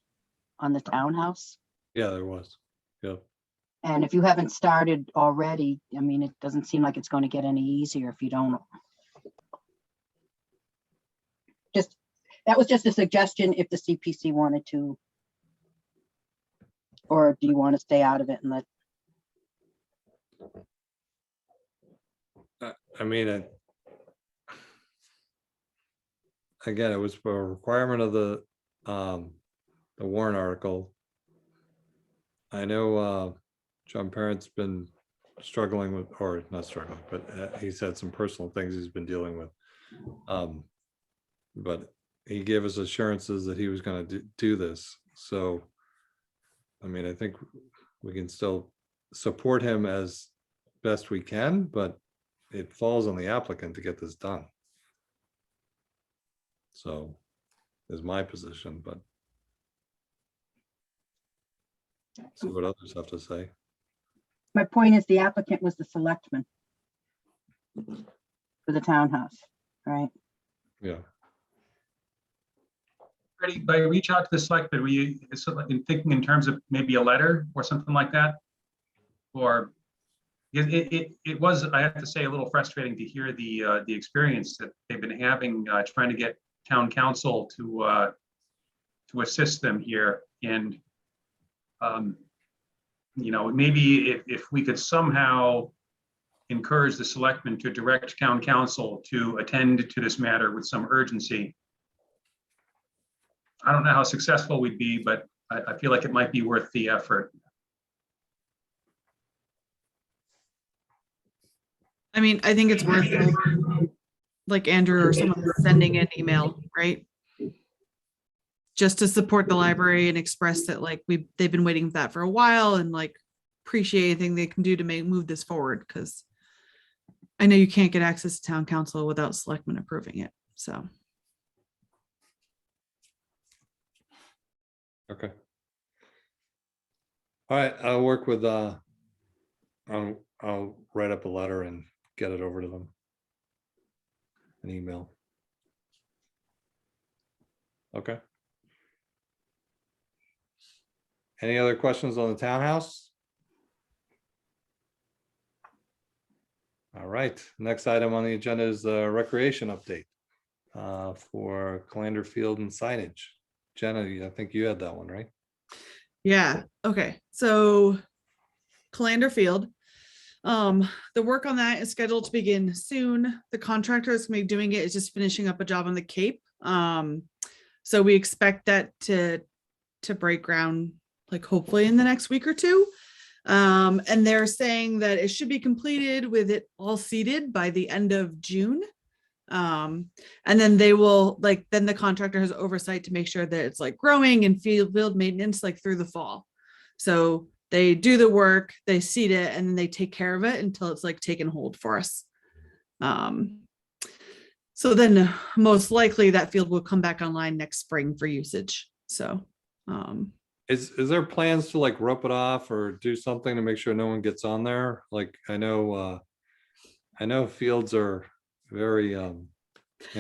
on the townhouse? Yeah, there was. Yep. And if you haven't started already, I mean, it doesn't seem like it's going to get any easier if you don't. That was just a suggestion if the CPC wanted to. Or do you want to stay out of it and let? I mean, again, it was a requirement of the Warren article. I know John Parent's been struggling with, or not struggling, but he's had some personal things he's been dealing with. But he gave us assurances that he was going to do this. So, I mean, I think we can still support him as best we can, but it falls on the applicant to get this done. So is my position, but see what others have to say. My point is the applicant was the selectman for the townhouse, right? Yeah. Ready, by reach out to the selectmen, were you in thinking in terms of maybe a letter or something like that? Or it was, I have to say, a little frustrating to hear the experience that they've been having trying to get town council to assist them here. And you know, maybe if we could somehow encourage the selectmen to direct town council to attend to this matter with some urgency. I don't know how successful we'd be, but I feel like it might be worth the effort. I mean, I think it's worth like Andrew or someone sending an email, right? Just to support the library and express that like they've been waiting for that for a while and like appreciate anything they can do to move this forward, because I know you can't get access to town council without selectmen approving it. So. Okay. All right, I'll work with I'll write up a letter and get it over to them. An email. Okay. Any other questions on the townhouse? All right, next item on the agenda is the recreation update for Calander Field and signage. Jenna, I think you had that one, right? Yeah. Okay. So Calander Field, the work on that is scheduled to begin soon. The contractor is going to be doing it is just finishing up a job on the Cape. So we expect that to break ground like hopefully in the next week or two. And they're saying that it should be completed with it all seeded by the end of June. And then they will then the contractor has oversight to make sure that it's like growing and field maintenance like through the fall. So they do the work, they seed it, and then they take care of it until it's like taken hold for us. So then most likely that field will come back online next spring for usage. So is there plans to like rope it off or do something to make sure no one gets on there? Like I know fields are very in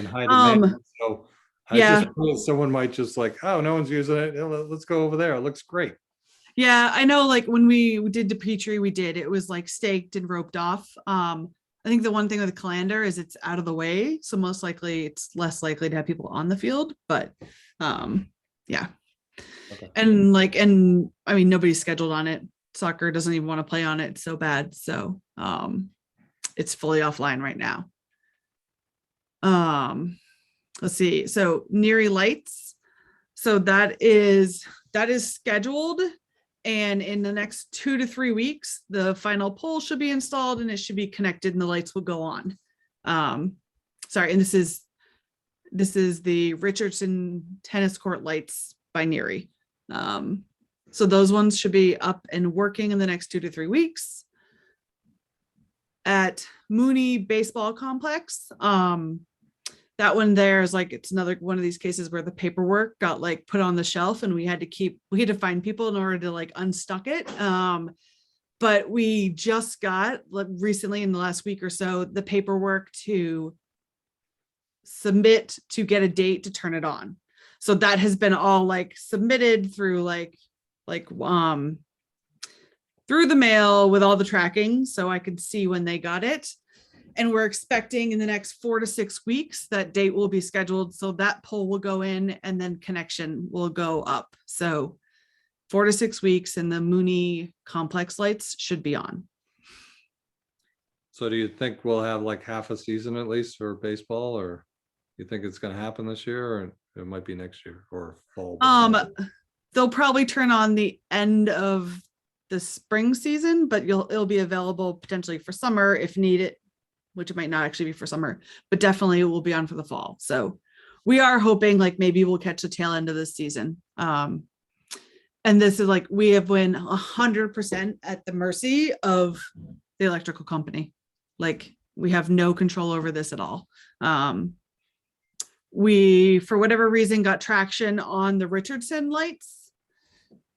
high demand. So I just feel someone might just like, oh, no one's using it. Let's go over there. It looks great. Yeah, I know like when we did the Petrie, it was like staked and roped off. I think the one thing with the calendar is it's out of the way, so most likely it's less likely to have people on the field, but yeah. Okay. And I mean, nobody's scheduled on it. Soccer doesn't even want to play on it so bad, so it's fully offline right now. Let's see, so Neary Lights, so that is scheduled, and in the next 2 to 3 weeks the final pole should be installed and it should be connected and the lights will go on. Sorry, and this is the Richardson tennis court lights by Neary. So those ones should be up and working in the next 2 to 3 weeks. At Mooney Baseball Complex, that one there is like, it's another one of these cases where the paperwork got like put on the shelf and we had to find people in order to like unstuck it. But we just got recently in the last week or so, the paperwork to submit to get a date to turn it on. So that has been all like submitted through through the mail with all the tracking, so I could see when they got it. And we're expecting in the next 4 to 6 weeks that date will be scheduled. So that pole will go in and then connection will go up. So 4 to 6 weeks and the Mooney complex lights should be on. So do you think we'll have like half a season at least for baseball, or you think it's gonna happen this year, or it might be next year or fall? They'll probably turn on the end of the spring season, but it'll be available potentially for summer if needed, which it might not actually be for summer, but definitely it will be on for the fall. So we are hoping like maybe we'll catch the tail end of this season. And this is like, we have been 100% at the mercy of the electrical company. Like we have no control over this at all. We, for whatever reason, got traction on the Richardson lights,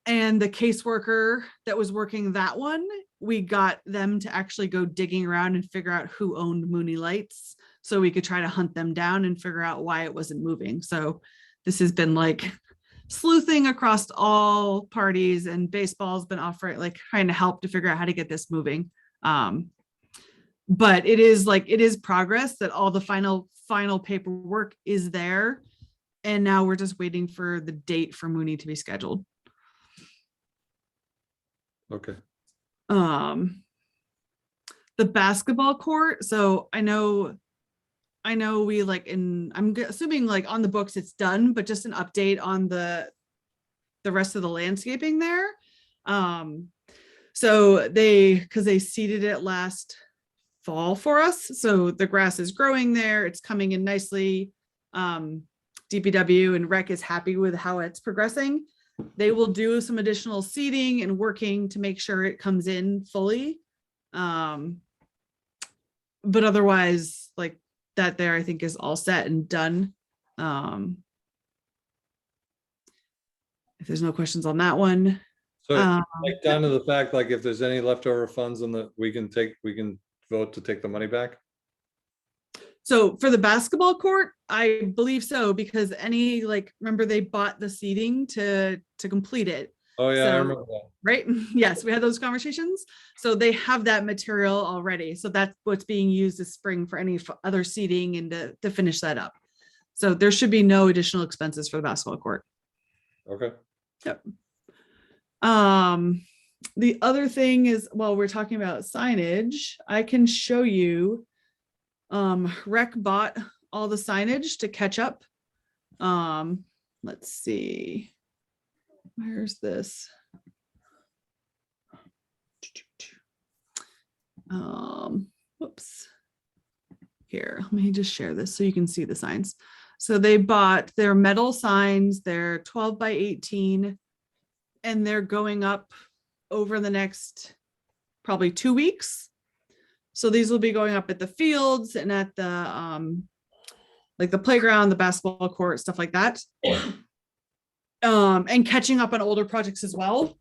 and the caseworker that was working that one, we got them to actually go digging around and figure out who owned Mooney Lights so we could try to hunt them down and figure out why it wasn't moving. So this has been like sleuthing across all parties, and baseball's been offering, like trying to help to figure out how to get this moving. But it is progress, that all the final paperwork is there. And now we're just waiting for the date for Mooney to be scheduled. Okay. The basketball court. So I know we I'm assuming like on the books it's done, but just an update on the rest of the landscaping there. So because they seeded it last fall for us. So the grass is growing there. It's coming in nicely. DPW and Rec is happy with how it's progressing. They will do some additional seeding and working to make sure it comes in fully. But otherwise, like that there, I think is all set and done. If there's no questions on that one. So like down to the fact, like if there's any leftover funds we can vote to take the money back. So for the basketball court, I believe so, because remember they bought the seating to complete it. Oh yeah, I So, remember that. right? Yes, we had those conversations. So they have that material already. So that's what's being used this spring for any other seating and to finish that up. So there should be no additional expenses for the basketball court. Okay. Yep. The other thing is, while we're talking about signage, I can show you, Rec bought all the signage to catch up. Let's see. Where's this? Whoops. Here, let me just share this so you can see the signs. So they bought their metal signs, they're 12 by 18, and they're going up over the next probably 2 weeks. So these will be going up at the fields and at the like the playground, the basketball court, stuff like that. And catching up on older projects as well.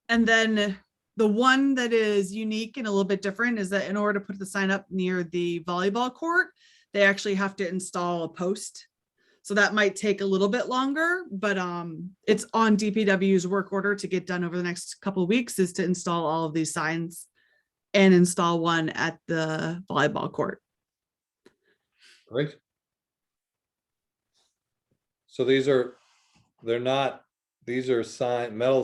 And then the one that is unique and a little bit different is that in order to put the sign up near the volleyball court, they actually have to install a post. So that might take a little bit longer, but it's on DPW's work order to get done over the next couple of weeks, is to install all of these signs and install one at the volleyball court. Great. So these are metal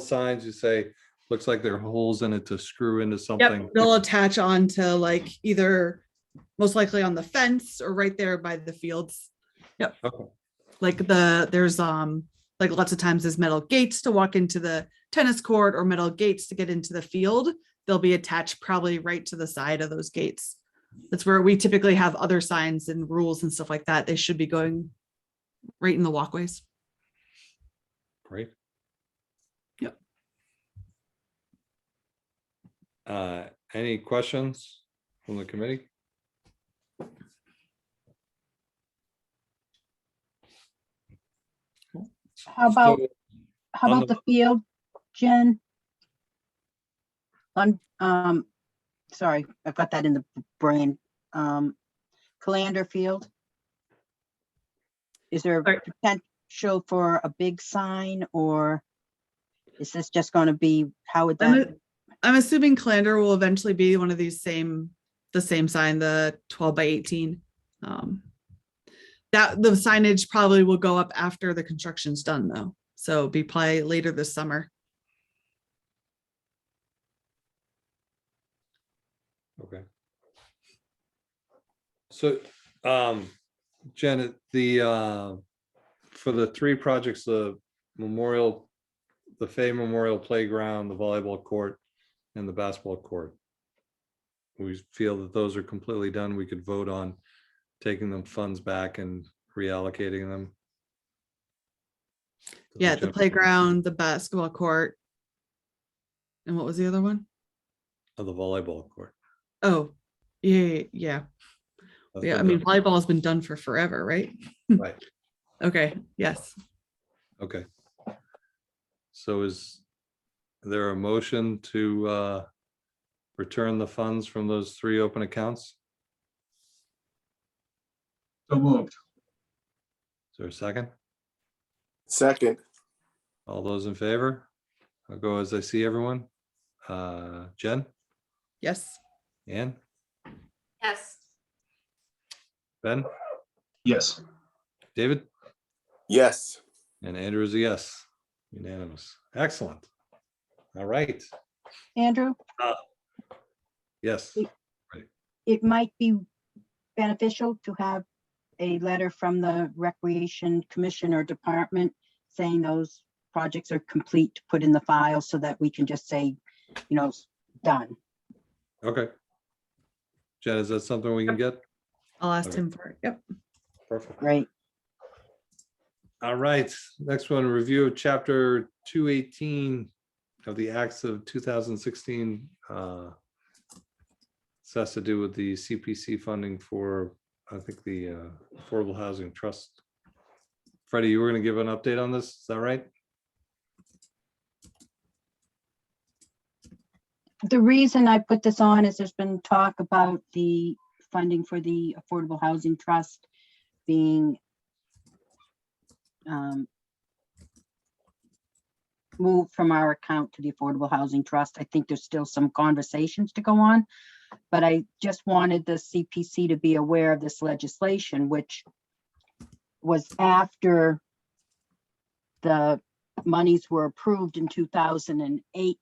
signs, you say, looks like there are holes in it to screw into something. Yep, they'll attach on to like either most likely on the fence or right there by the fields. Yep. Okay. Like there's like lots of times there's metal gates to walk into the tennis court or metal gates to get into the field. They'll be attached probably right to the side of those gates. That's where we typically have other signs and rules and stuff like that. They should be going right in the walkways. Great. Yep. Any questions from the committee? How about, So, how on about the field, Jen? Sorry, I've got that in the brain. Calander Field. Is there Sorry. potential for a big sign, or is this just going to be, how would that? I'm assuming Calander will eventually be one of these the same sign, the 12 by 18. That the signage probably will go up after the construction's done though. So it'll be probably later this summer. Okay. So, Janet, for the three projects, the Fay Memorial Playground, the volleyball court, and the basketball court, we feel that those are completely done. We could vote on taking them funds back and reallocating them. Yeah, the playground, the basketball court. And what was the other one? Of the volleyball court. Oh, yeah. That's Yeah, I been mean, done. volleyball has been done for forever, right? Right, Okay, yes. okay. So is there a motion to return the funds from those three open accounts? So moved. Is there a second? Second, All those in favor? I'll go as I see everyone. Jen, Yes. Ann, Yes. Ben, Yes. David, yes. and Andrew is a yes. Unanimous. Excellent. All right. Andrew, Yes. it might be beneficial to have a letter from the Recreation Commission or Department saying those projects are complete to put in the file so that we can just say, done. Okay. Jen, is that something we can get? I'll ask Okay. him for it. Yep. Perfect. Great. All right. Next one, review of chapter 218 of the acts of 2016. This has to do with the CPC funding for, I think, the Affordable Housing Trust. Freddie, you were going to give an update on this, is that right? The reason I put this on is there's been talk about the funding for the Affordable Housing Trust being moved from our account to the Affordable Housing Trust. I think there's still some conversations to go on, but I just wanted the CPC to be aware of this legislation, which was after the monies were approved in 2008,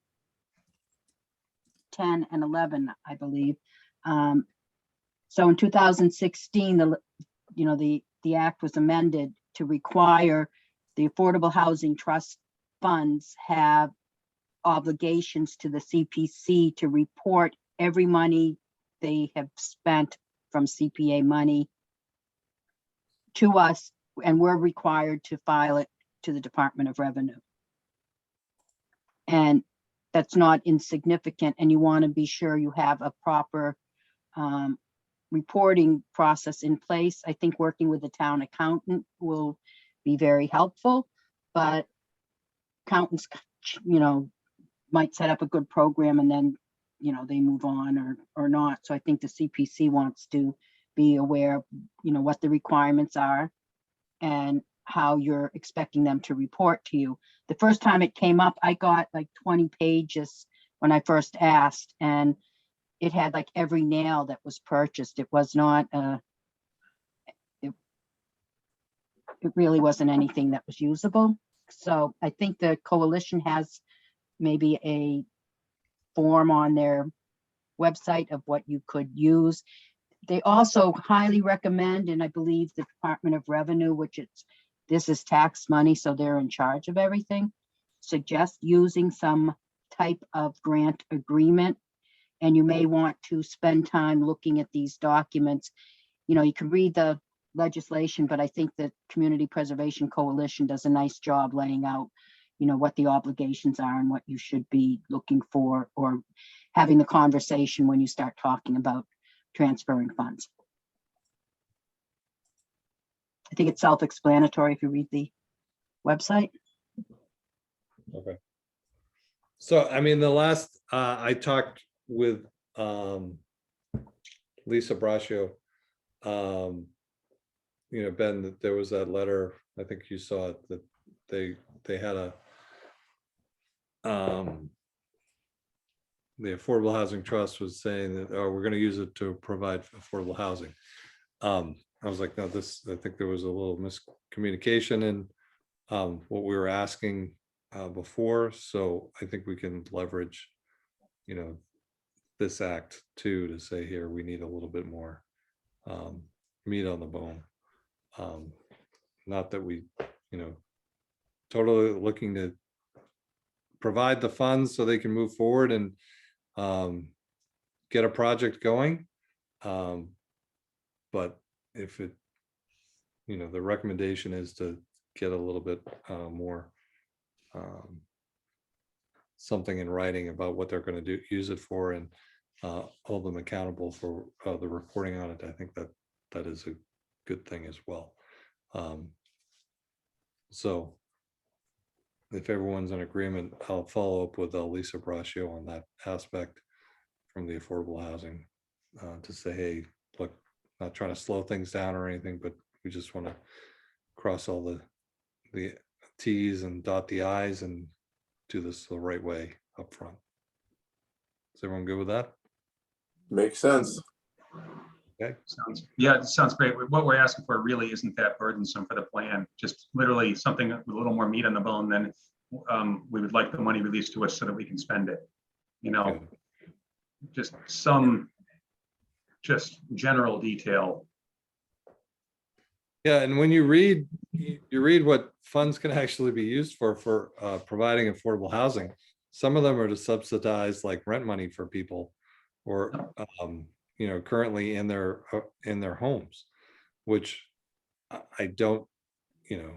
10 and 11, I believe. So in 2016, the act was amended to require the Affordable Housing Trust funds have obligations to the CPC to report every money they have spent from CPA money to us, and we're required to file it to the Department of Revenue. And that's not insignificant, and you want to be sure you have a proper reporting process in place. I think working with the town accountant will be very helpful, but accountants, might set up a good program and then, they move on or not. So I think the CPC wants to be aware of, what the requirements are and how you're expecting them to report to you. The first time it came up, I got like 20 pages when I first asked, and it had like every nail that was purchased. It was not, it really wasn't anything that was usable. So I think the coalition has maybe a form on their website of what you could use. They also highly recommend, and I believe the Department of Revenue, this is tax money, so they're in charge of everything, suggest using some type of grant agreement. And you may want to spend time looking at these documents. You know, you can read the legislation, but I think the Community Preservation Coalition does a nice job laying out, you know, what the obligations are and what you should be looking for, or having the conversation when you start talking about transferring funds. I think it's self-explanatory if you read the website. Okay. So, I mean, the last, I talked with Lisa Braccio. You know, Ben, that there was that letter, I think you saw it, that they had a the Affordable Housing Trust was saying that, oh, we're going to use it to provide affordable housing. I was like, no, I think there was a little miscommunication in what we were asking before. So I think we can leverage, you know, this act too, to say here, we need a little bit more meat on the bone. Not that we, you know, totally looking to provide the funds so they can move forward and get a project going. But if it, you know, the recommendation is to get a little bit more something in writing about what they're going to use it for, and hold them accountable for the reporting on it. I think that is a good thing as well. So if everyone's in agreement, I'll follow up with Lisa Braccio on that aspect from the affordable housing to say, hey, look, not trying to slow things down or anything, but we just want to cross all the T's and dot the I's and do this the right way up front. Is everyone good with that? Makes sense. Okay. Yeah, it sounds great. What we're asking for really isn't that burdensome for the plan, just literally something with a little more meat on the bone than we would like the money released to us so that we can spend it. You know, just some general detail. Yeah, and when you read what funds can actually be used for providing affordable housing, some of them are to subsidize like rent money for people, or you know, currently in their homes, which I don't, you know,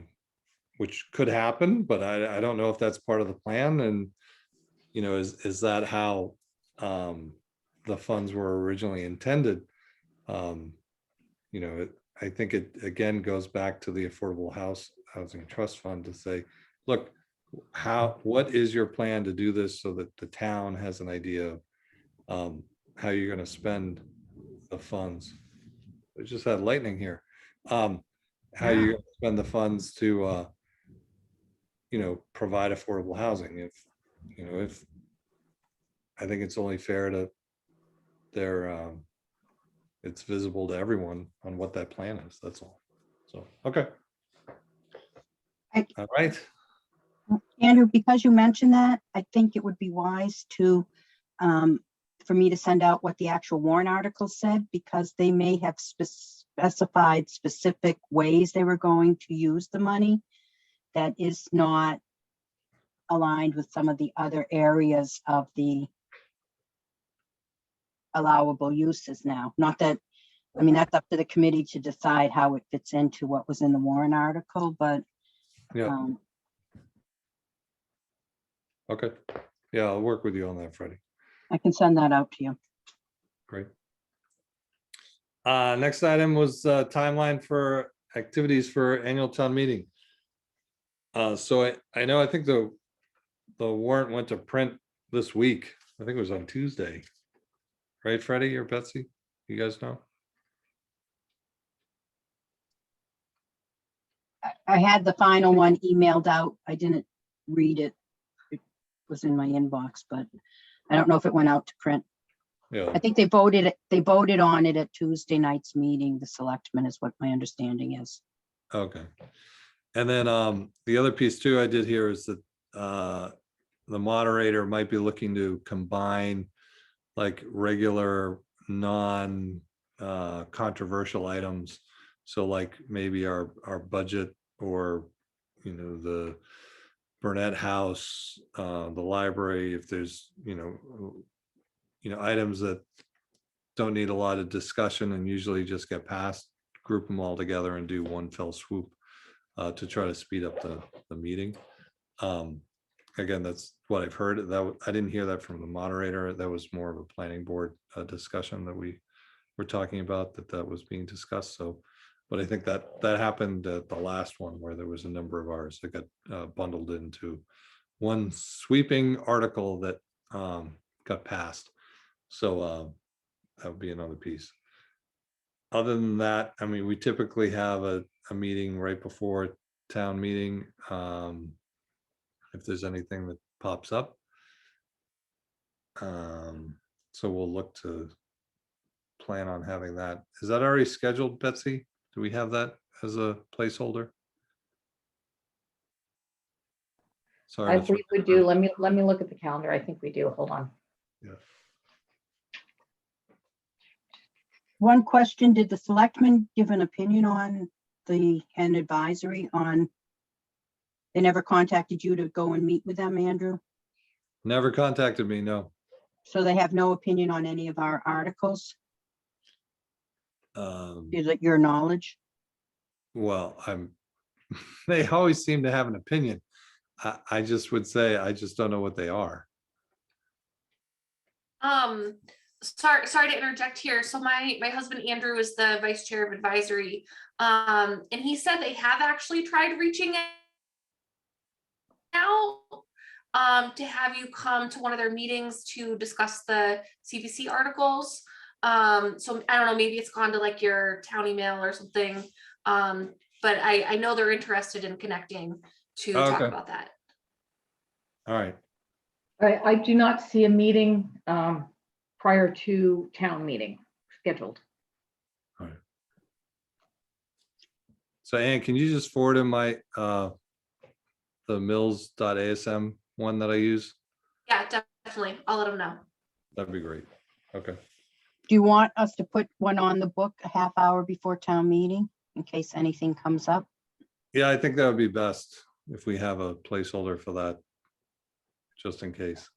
which could happen, but I don't know if that's part of the plan. And you know, is that how the funds were originally intended? You know, I think it again goes back to the Affordable Housing Trust Fund to say, look, what is your plan to do this so that the town has an idea of how you're going to spend the funds. We just had lightning here. How you're going to spend the funds to you know, provide affordable housing. If you know, if I think it's only fair to it's visible to everyone on what that plan is. That's all. So okay. All right. Andrew, because you mentioned that, I think it would be wise to, for me to send out what the actual warrant article said, because they may have specified specific ways they were going to use the money that is not aligned with some of the other areas of the allowable uses now. Not that, I mean, that's up to the committee to decide how it fits into what was in the warrant article, but yeah. Okay. Yeah, I'll work with you on that, Freddie. I can send that out to you. Great. Next item was timeline for activities for annual town meeting. So I know, I think the warrant went to print this week. I think it was on Tuesday. Right, Freddie or Betsy? You guys know? I had the final one emailed out. I didn't read it. It was in my inbox, but I don't know if it went out to print. Yeah. I think they voted on it at Tuesday night's meeting, the selectmen is what my understanding is. Okay. And then the other piece too, I did hear is that the moderator might be looking to combine like regular non-controversial items. So like maybe our budget, or, you know, the Burnett House, the library, if there's, you know, items that don't need a lot of discussion and usually just get passed, group them all together and do one fell swoop to try to speed up the meeting. Again, that's what I've heard. I didn't hear that from the moderator. That was more of a planning board discussion that we were talking about, that was being discussed. So, but I think that happened at the last one where there was a number of ours that got bundled into one sweeping article that got passed. So that would be another piece. Other than that, I mean, we typically have a meeting right before town meeting. If there's anything that pops up. So we'll look to plan on having that. Is that already scheduled, Betsy? Do we have that as a placeholder? Sorry. I to throw believe we that do. out. Let me look at the calendar. I think we do. Hold on. Yeah. One question, did the selectmen give an opinion on the Hen advisory on? They never contacted you to go and meet with them, Andrew? Never contacted me, no. So they have no opinion on any of our articles? Is it your knowledge? Well, they always seem to have an opinion. I just would say, I just don't know what they are. Sorry to interject here. So my husband Andrew is the vice chair of advisory. And he said they have actually tried reaching out to have you come to one of their meetings to discuss the CPC articles. So I don't know, maybe it's gone to like your town email or something. But I know they're interested in connecting to talk Okay. about that. All right. I do not see a meeting prior to town meeting scheduled. All right. So Ann, can you just forward in my the mills.asm one that I use? Yeah, definitely. I'll let them know. That'd be great. Okay. Do you want us to put one on the book a half hour before town meeting in case anything comes up? Yeah, I think that would be best if we have a placeholder for that, just in case.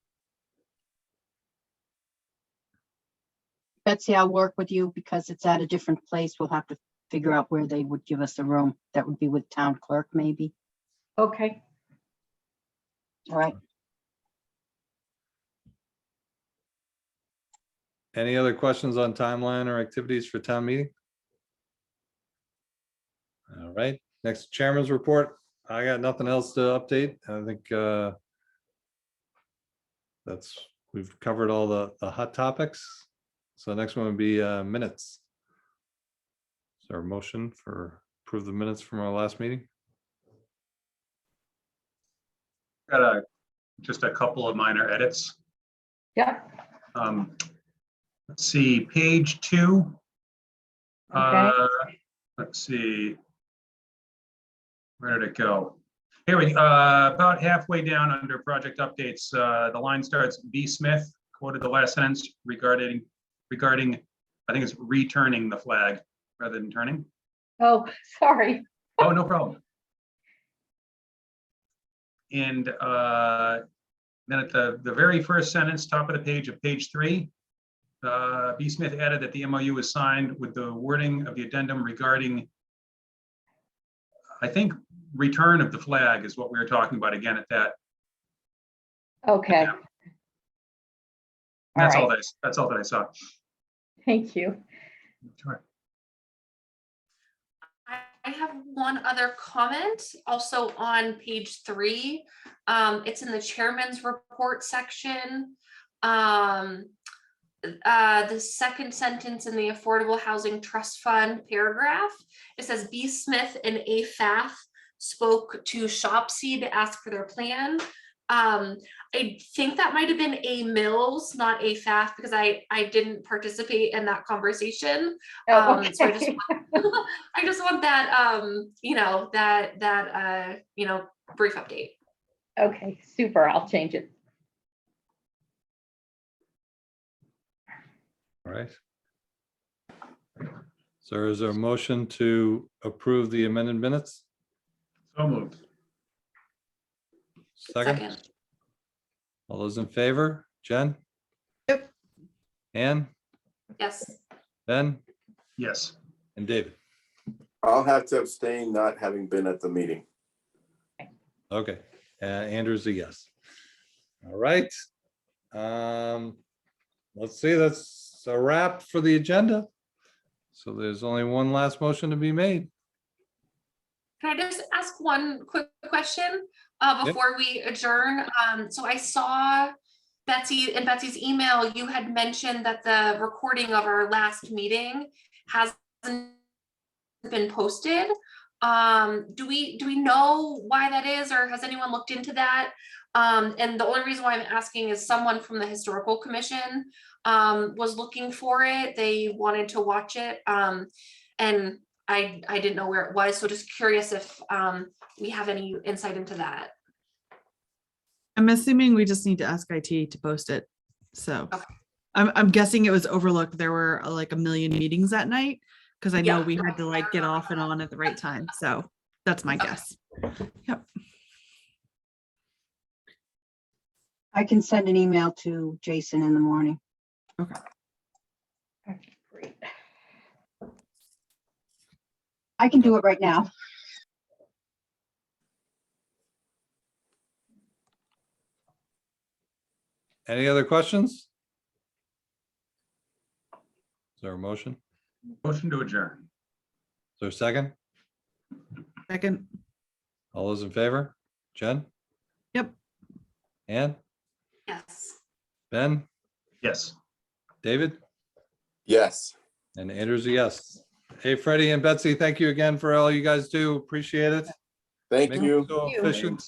Betsy, I'll work with you because it's at a different place. We'll have to figure out where they would give us a room. That would be with town clerk, maybe. Okay. All right. Any other questions on timeline or activities for town meeting? All right, next chairman's report. I got nothing else to update. I think we've covered all the hot topics. So the next one would be minutes. Is there a motion for approve the minutes from our last meeting? Got just a couple of minor edits. Yeah. Let's see, page 2. Okay. Let's see. Where did it go? Here we about halfway down under project updates. The line starts, B. Smith quoted the last sentence regarding, I think it's returning the flag rather than turning. Oh, sorry. Oh, no problem. And then at the very first sentence, top of the page of page 3, B. Smith added that the MOU was signed with the wording of the addendum regarding, I think, return of the flag is what we were talking about again at that. Okay. That's All all right. that's all that I saw. Thank you. Sure. I have one other comment also on page 3. It's in the chairman's report section. The second sentence in the Affordable Housing Trust Fund paragraph, it says B. Smith and A. Fath spoke to Shopsy to ask for their plan. I think that might have been a Mills, not a FAF, because I didn't participate in that conversation. Oh, So I just okay. I just want that, you know, that you know, brief update. Okay, super. I'll change it. All right. So is there a motion to approve the amended minutes? So moved. Second, all those in favor? Jen? Yep. Ann, Yes. Ben, Yes. and David? I'll have to abstain, not having been at the meeting. Okay, Andrew's a yes. All right. Let's see, that's a wrap for the agenda. So there's only one last motion to be made. Can I just ask one quick question Yep. before we adjourn? So I saw Betsy, in Betsy's email, you had mentioned that the recording of our last meeting hasn't been posted. Do we know why that is, or has anyone looked into that? And the only reason why I'm asking is someone from the Historical Commission was looking for it. They wanted to watch it. And I didn't know where it was. So just curious if we have any insight into that. I'm assuming we just need to ask IT to post it. So Okay. I'm guessing it was overlooked. There were like a million meetings that night because I know Yeah. we had to like get off and on at the right time. So that's my guess. Yep. I can send an email to Jason in the morning. Okay. Okay, great. I can do it right now. Any other questions? Is there a motion? Motion to adjourn. Is there a second? Second. All those in favor? Jen? Yep. Ann? Yes. Ben? Yes. David? Yes. And Andrew's a yes. Hey, Freddie and Betsy, thank you again for all you guys do. Appreciate it. Thank Make it you. so Thank you. efficient.